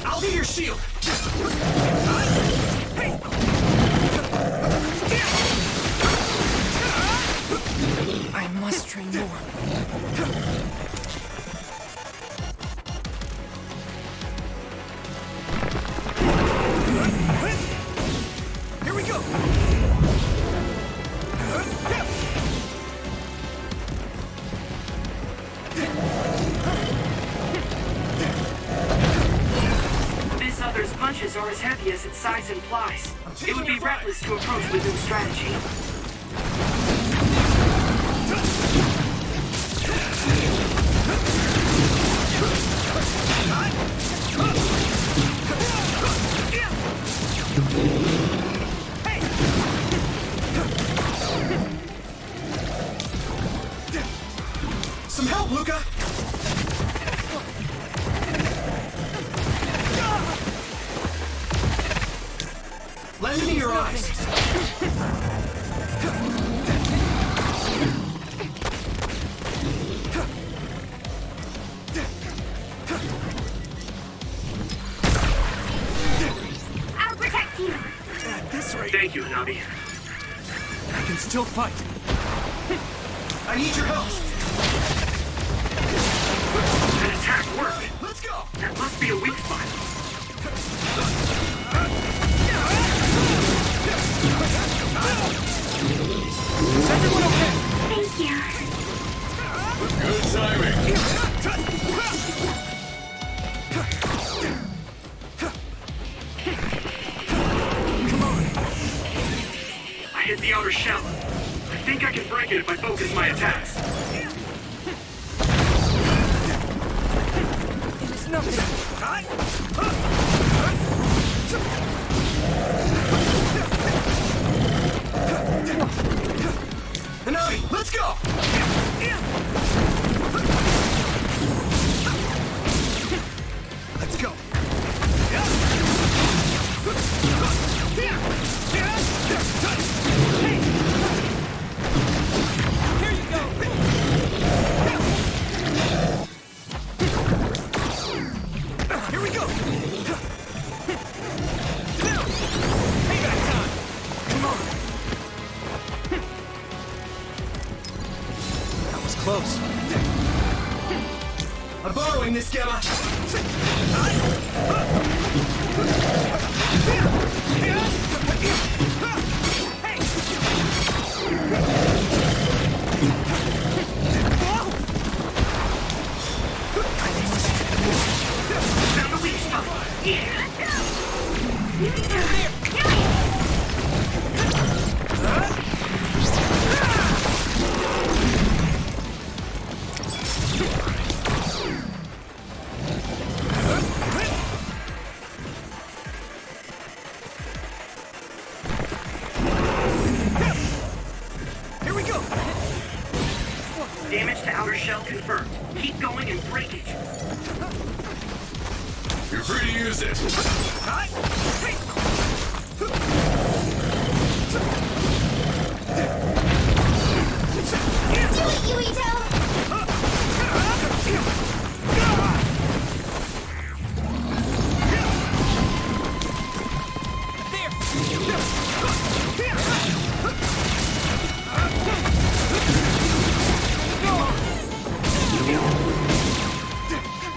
I'll be your shield. I must train more. Here we go. This other's punches are as heavy as its size implies. It would be reckless to approach with no strategy. Some help, Luca. Lend me your eyes. I'll protect you. At this rate, Thank you, Hanabi. I can still fight. I need your help. An attack worked. Let's go. That must be a weak spot. Is everyone okay? Thank you. Good timing. I hit the outer shell. I think I can break it if I focus my attacks. It's nothing. Hanami, let's go! Let's go. Here you go. Here we go. Payback time. Come on. That was close. I'm borrowing this, Gamma. Found the weak spot. Here we go. Damage to outer shell confirmed. Keep going and break it. You're free to use it. Do it, Yuito!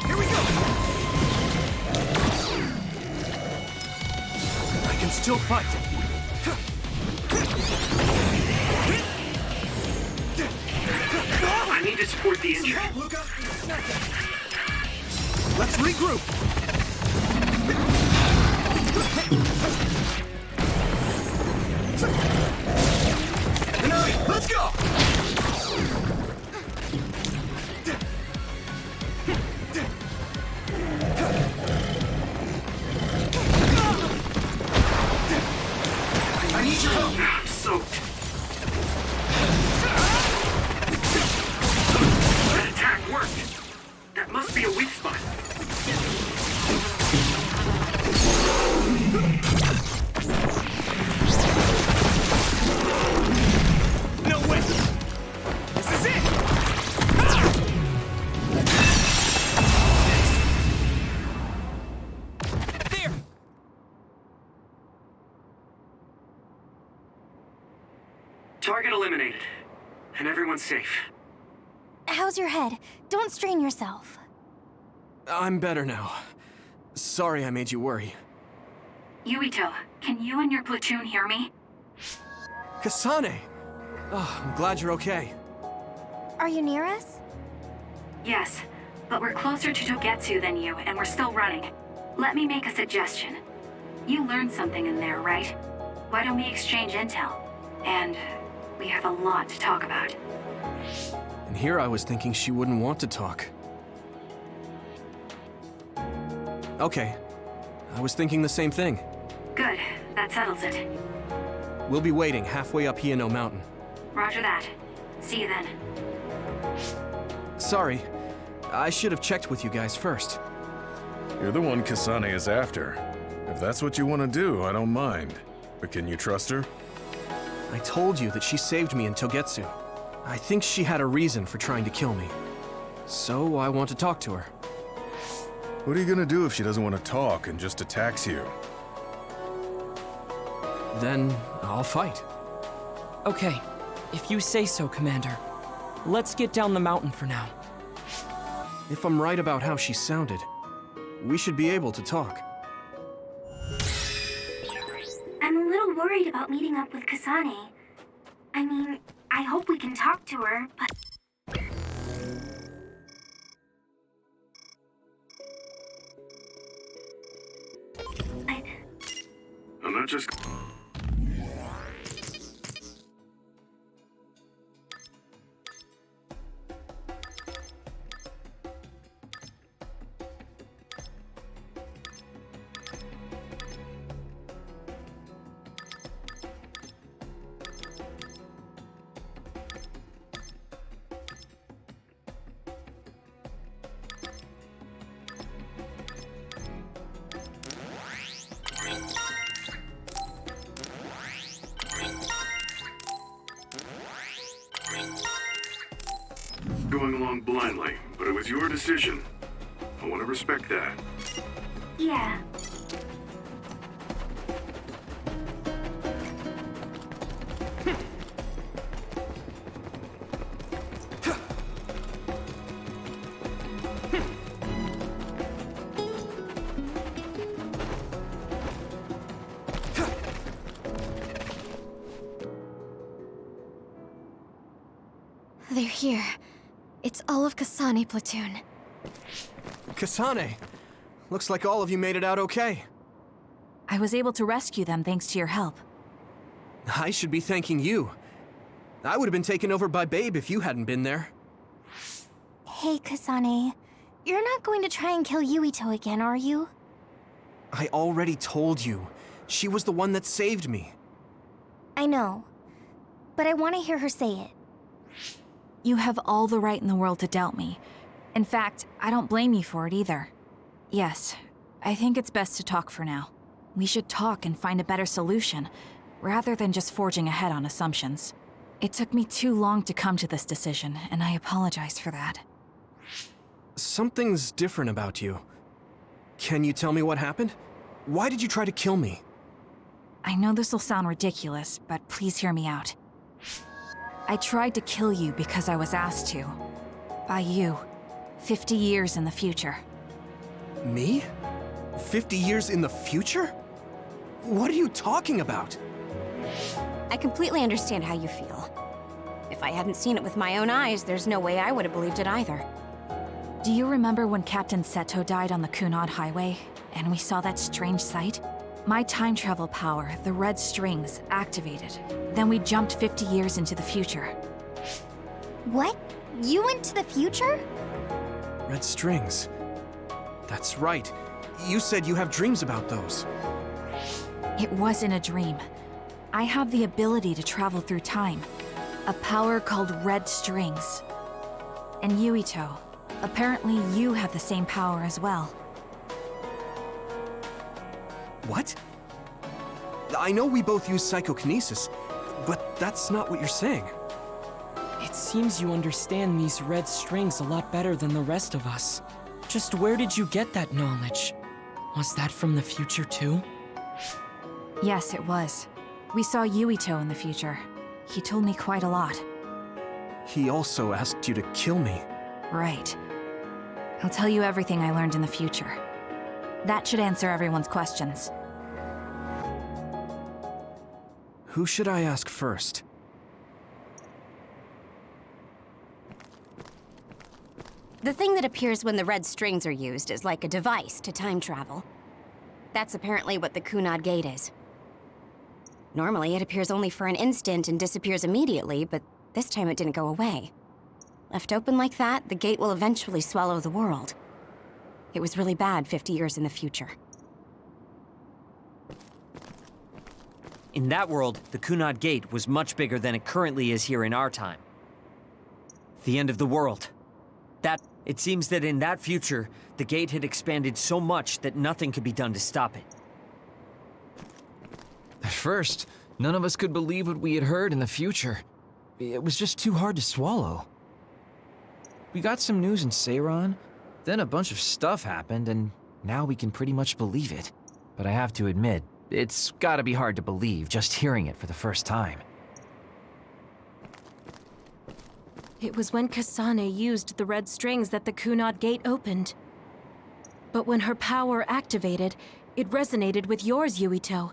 Here we go. I can still fight. I need to support the injured. Let's regroup. Hanami, let's go. I need your help. I'm soaked. That attack worked. That must be a weak spot. No way. This is it. There. Target eliminated. And everyone's safe. How's your head? Don't strain yourself. I'm better now. Sorry I made you worry. Yuito, can you and your platoon hear me? Kasane! Oh, I'm glad you're okay. Are you near us? Yes, but we're closer to Togetsu than you, and we're still running. Let me make a suggestion. You learned something in there, right? Why don't we exchange intel? And we have a lot to talk about. And here I was thinking she wouldn't want to talk. Okay. I was thinking the same thing. Good, that settles it. We'll be waiting halfway up Hiano Mountain. Roger that. See you then. Sorry. I should have checked with you guys first. You're the one Kasane is after. If that's what you want to do, I don't mind. But can you trust her? I told you that she saved me in Togetsu. I think she had a reason for trying to kill me. So I want to talk to her. What are you gonna do if she doesn't want to talk and just attacks you? Then I'll fight. Okay, if you say so, Commander. Let's get down the mountain for now. If I'm right about how she sounded, we should be able to talk. I'm a little worried about meeting up with Kasane. I mean, I hope we can talk to her, but... I'm not just... going along blindly, but it was your decision. I want to respect that. Yeah. They're here. It's all of Kasane platoon. Kasane! Looks like all of you made it out okay. I was able to rescue them thanks to your help. I should be thanking you. I would have been taken over by Babe if you hadn't been there. Hey, Kasane. You're not going to try and kill Yuito again, are you? I already told you. She was the one that saved me. I know. But I want to hear her say it. You have all the right in the world to doubt me. In fact, I don't blame you for it either. Yes, I think it's best to talk for now. We should talk and find a better solution, rather than just forging ahead on assumptions. It took me too long to come to this decision, and I apologize for that. Something's different about you. Can you tell me what happened? Why did you try to kill me? I know this will sound ridiculous, but please hear me out. I tried to kill you because I was asked to. By you. 50 years in the future. Me? 50 years in the future? What are you talking about? I completely understand how you feel. If I hadn't seen it with my own eyes, there's no way I would have believed it either. Do you remember when Captain Seto died on the Kunad Highway, and we saw that strange sight? My time travel power, the red strings, activated. Then we jumped 50 years into the future. What? You went to the future? Red strings. That's right. You said you have dreams about those. It wasn't a dream. I have the ability to travel through time. A power called red strings. And Yuito, apparently you have the same power as well. What? I know we both use psychokinesis, but that's not what you're saying. It seems you understand these red strings a lot better than the rest of us. Just where did you get that knowledge? Was that from the future too? Yes, it was. We saw Yuito in the future. He told me quite a lot. He also asked you to kill me. Right. I'll tell you everything I learned in the future. That should answer everyone's questions. Who should I ask first? The thing that appears when the red strings are used is like a device to time travel. That's apparently what the Kunad Gate is. Normally, it appears only for an instant and disappears immediately, but this time it didn't go away. Left open like that, the gate will eventually swallow the world. It was really bad 50 years in the future. In that world, the Kunad Gate was much bigger than it currently is here in our time. The end of the world. It seems that in that future, the gate had expanded so much that nothing could be done to stop it. At first, none of us could believe what we had heard in the future. It was just too hard to swallow. We got some news in Seiran, then a bunch of stuff happened, and now we can pretty much believe it. But I have to admit, it's gotta be hard to believe just hearing it for the first time. It was when Kasane used the red strings that the Kunad Gate opened. But when her power activated, it resonated with yours, Yuito.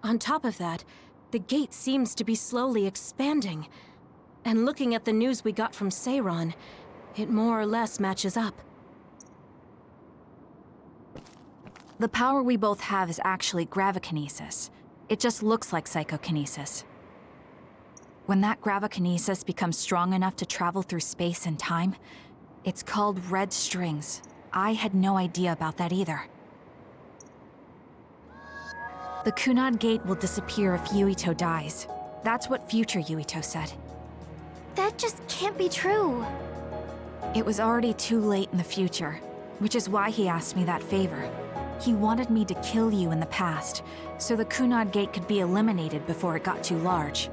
On top of that, the gate seems to be slowly expanding. And looking at the news we got from Seiran, it more or less matches up. The power we both have is actually gravikinesis. It just looks like psychokinesis. When that gravikinesis becomes strong enough to travel through space and time, it's called red strings. I had no idea about that either. The Kunad Gate will disappear if Yuito dies. That's what future Yuito said. That just can't be true. It was already too late in the future, which is why he asked me that favor. He wanted me to kill you in the past, so the Kunad Gate could be eliminated before it got too large.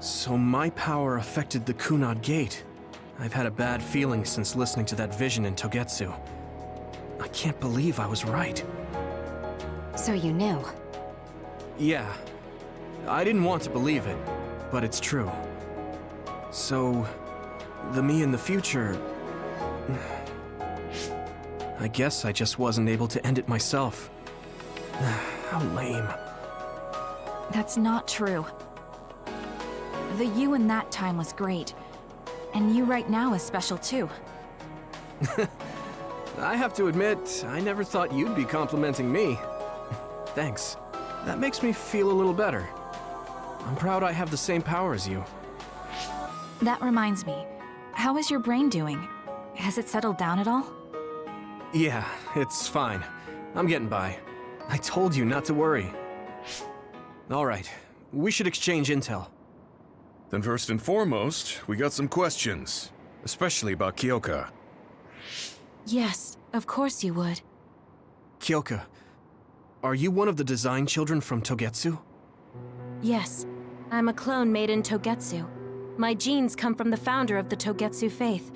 So my power affected the Kunad Gate. I've had a bad feeling since listening to that vision in Togetsu. I can't believe I was right. So you knew? Yeah. I didn't want to believe it, but it's true. So, the me in the future... I guess I just wasn't able to end it myself. How lame. That's not true. The you in that time was great. And you right now is special too. I have to admit, I never thought you'd be complimenting me. Thanks. That makes me feel a little better. I'm proud I have the same power as you. That reminds me. How is your brain doing? Has it settled down at all? Yeah, it's fine. I'm getting by. I told you not to worry. Alright, we should exchange intel. Then first and foremost, we got some questions. Especially about Kyoka. Yes, of course you would. Kyoka, are you one of the design children from Togetsu? Yes, I'm a clone made in Togetsu. My genes come from the founder of the Togetsu faith,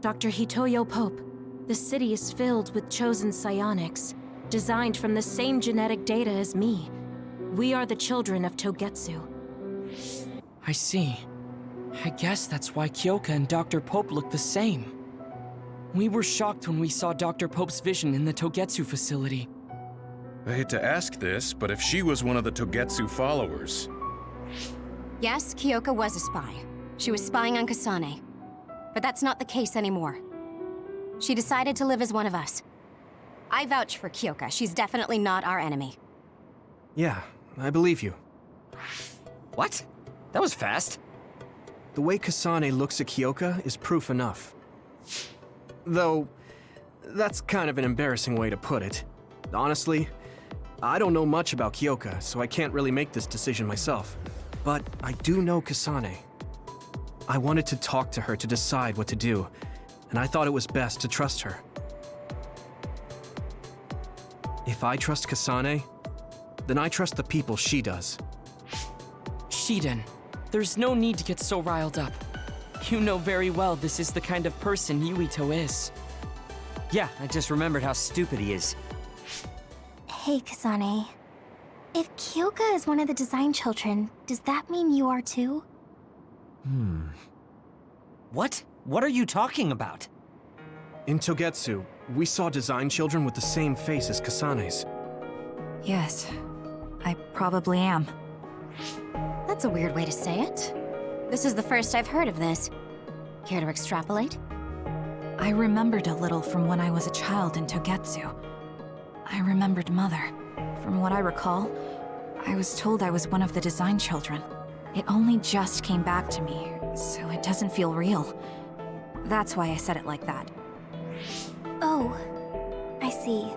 Dr. Hitoyo Pope. The city is filled with chosen psionics, designed from the same genetic data as me. We are the children of Togetsu. I see. I guess that's why Kyoka and Dr. Pope look the same. We were shocked when we saw Dr. Pope's vision in the Togetsu facility. I hate to ask this, but if she was one of the Togetsu followers... Yes, Kyoka was a spy. She was spying on Kasane. But that's not the case anymore. She decided to live as one of us. I vouch for Kyoka. She's definitely not our enemy. Yeah, I believe you. What? That was fast. The way Kasane looks at Kyoka is proof enough. Though, that's kind of an embarrassing way to put it. Honestly, I don't know much about Kyoka, so I can't really make this decision myself. But I do know Kasane. I wanted to talk to her to decide what to do, and I thought it was best to trust her. If I trust Kasane, then I trust the people she does. Shiden, there's no need to get so riled up. You know very well this is the kind of person Yuito is. Yeah, I just remembered how stupid he is. Hey, Kasane. If Kyoka is one of the design children, does that mean you are too? What? What are you talking about? In Togetsu, we saw design children with the same face as Kasane's. Yes, I probably am. That's a weird way to say it. This is the first I've heard of this. Care to extrapolate? I remembered a little from when I was a child in Togetsu. I remembered Mother. From what I recall, I was told I was one of the design children. It only just came back to me, so it doesn't feel real. That's why I said it like that. Oh, I see.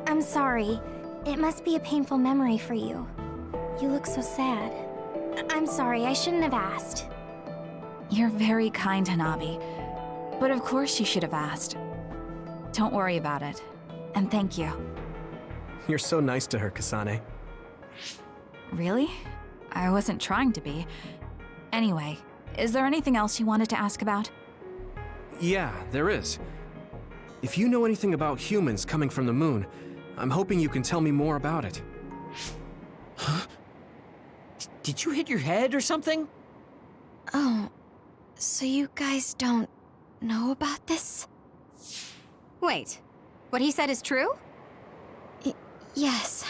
I'm sorry. It must be a painful memory for you. You look so sad. I'm sorry, I shouldn't have asked. You're very kind, Hanabi. But of course you should have asked. Don't worry about it. And thank you. You're so nice to her, Kasane. Really? I wasn't trying to be. Anyway, is there anything else you wanted to ask about? Yeah, there is. If you know anything about humans coming from the moon, I'm hoping you can tell me more about it. Huh? Did you hit your head or something? Oh, so you guys don't know about this? Wait, what he said is true? Yes.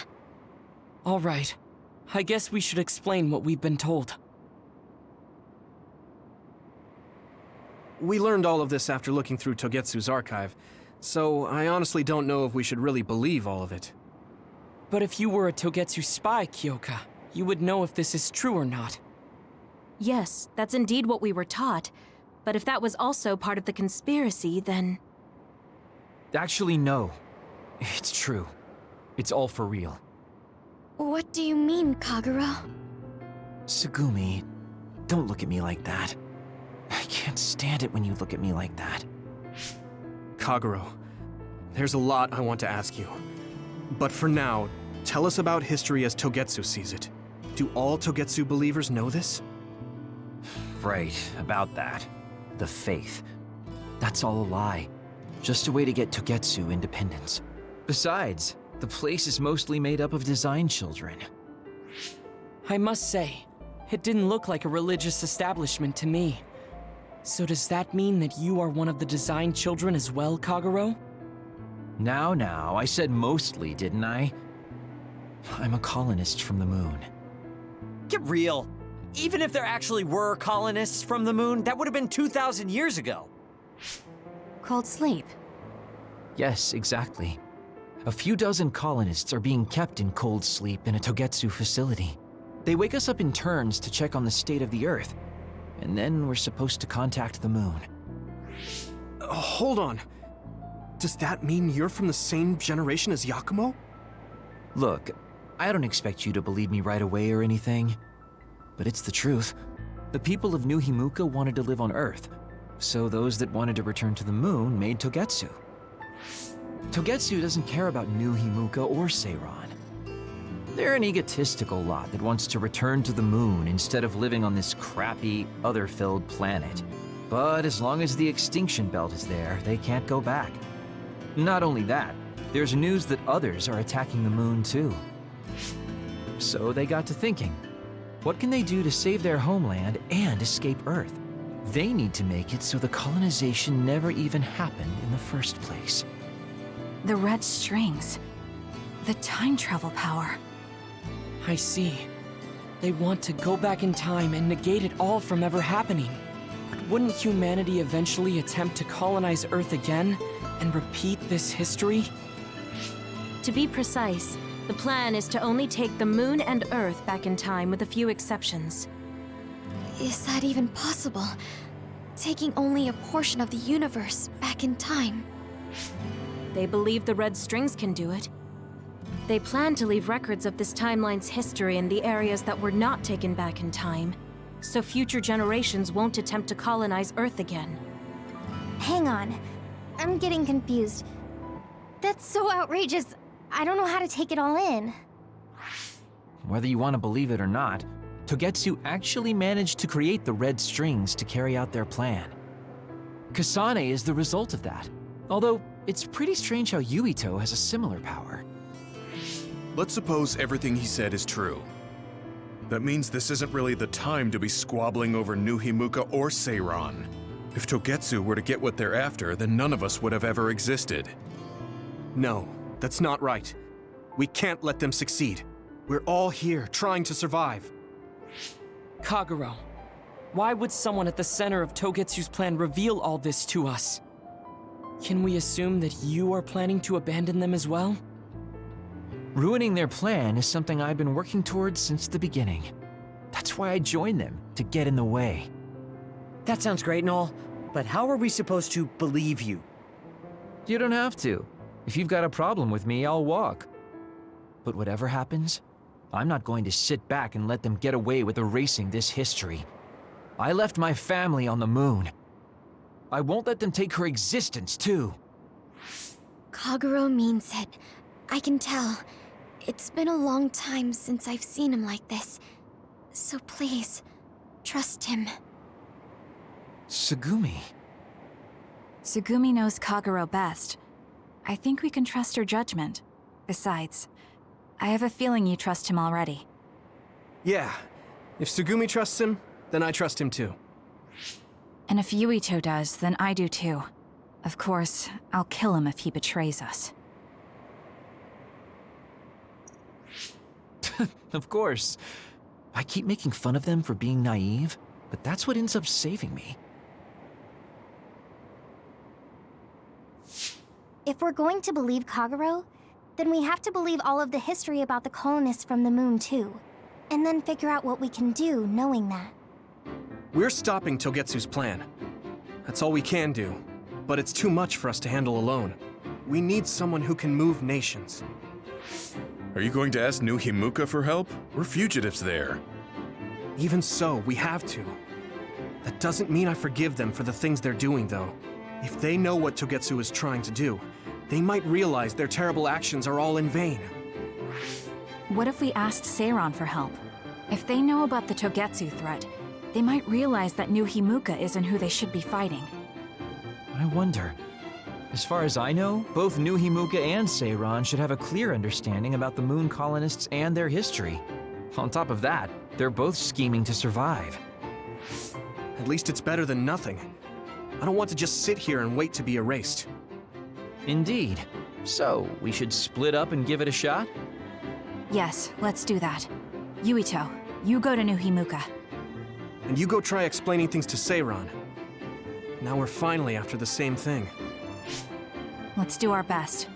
All right. I guess we should explain what we've been told. We learned all of this after looking through Togetsu's archive, so I honestly don't know if we should really believe all of it. But if you were a Togetsu spy, Kyoka, you would know if this is true or not. Yes, that's indeed what we were taught. But if that was also part of the conspiracy, then... Actually, no. It's true. It's all for real. What do you mean, Kagura? Tsugumi, don't look at me like that. I can't stand it when you look at me like that. Kaguro, there's a lot I want to ask you. But for now, tell us about history as Togetsu sees it. Do all Togetsu believers know this? Right, about that. the faith. That's all a lie. Just a way to get Togetsu independence. Besides, the place is mostly made up of design children. I must say, it didn't look like a religious establishment to me. So does that mean that you are one of the design children as well, Kagero? Now, I said mostly, didn't I? I'm a colonist from the moon. Get real. Even if there actually were colonists from the moon, that would have been 2,000 years ago. Cold sleep. Yes, exactly. A few dozen colonists are being kept in cold sleep in a Togetsu facility. They wake us up in turns to check on the state of the Earth, and then we're supposed to contact the moon. Hold on. Does that mean you're from the same generation as Yakumo? Look, I don't expect you to believe me right away or anything, but it's the truth. The people of New Himuka wanted to live on Earth, so those that wanted to return to the moon made Togetsu. Togetsu doesn't care about New Himuka or Seiron. They're an egotistical lot that wants to return to the moon instead of living on this crappy, other-filled planet. But as long as the extinction belt is there, they can't go back. Not only that, there's news that others are attacking the moon too. So they got to thinking, what can they do to save their homeland and escape Earth? They need to make it so the colonization never even happened in the first place. The red strings. The time travel power. I see. They want to go back in time and negate it all from ever happening. But wouldn't humanity eventually attempt to colonize Earth again and repeat this history? To be precise, the plan is to only take the moon and Earth back in time with a few exceptions. Is that even possible? Taking only a portion of the universe back in time? They believe the red strings can do it. They plan to leave records of this timeline's history in the areas that were not taken back in time, so future generations won't attempt to colonize Earth again. Hang on. I'm getting confused. That's so outrageous. I don't know how to take it all in. Whether you want to believe it or not, Togetsu actually managed to create the red strings to carry out their plan. Kasane is the result of that, although it's pretty strange how Yuito has a similar power. Let's suppose everything he said is true. That means this isn't really the time to be squabbling over New Himuka or Seiron. If Togetsu were to get what they're after, then none of us would have ever existed. No, that's not right. We can't let them succeed. We're all here trying to survive. Kagero, why would someone at the center of Togetsu's plan reveal all this to us? Can we assume that you are planning to abandon them as well? Ruining their plan is something I've been working towards since the beginning. That's why I joined them, to get in the way. That sounds great and all, but how are we supposed to believe you? You don't have to. If you've got a problem with me, I'll walk. But whatever happens, I'm not going to sit back and let them get away with erasing this history. I left my family on the moon. I won't let them take her existence, too. Kagero means it. I can tell. It's been a long time since I've seen him like this. So please, trust him. Tsugumi. Tsugumi knows Kagero best. I think we can trust her judgment. Besides, I have a feeling you trust him already. Yeah. If Tsugumi trusts him, then I trust him too. And if Yuito does, then I do too. Of course, I'll kill him if he betrays us. Of course. I keep making fun of them for being naive, but that's what ends up saving me. If we're going to believe Kagero, then we have to believe all of the history about the colonists from the moon too. And then figure out what we can do knowing that. We're stopping Togetsu's plan. That's all we can do. But it's too much for us to handle alone. We need someone who can move nations. Are you going to ask New Himuka for help? We're fugitives there. Even so, we have to. That doesn't mean I forgive them for the things they're doing, though. If they know what Togetsu is trying to do, they might realize their terrible actions are all in vain. What if we asked Seiron for help? If they know about the Togetsu threat, they might realize that New Himuka isn't who they should be fighting. I wonder. As far as I know, both New Himuka and Seiran should have a clear understanding about the Moon colonists and their history. On top of that, they're both scheming to survive. At least it's better than nothing. I don't want to just sit here and wait to be erased. Indeed. So, we should split up and give it a shot? Yes, let's do that. Yuito, you go to New Himuka. And you go try explaining things to Seiran. Now we're finally after the same thing. Let's do our best.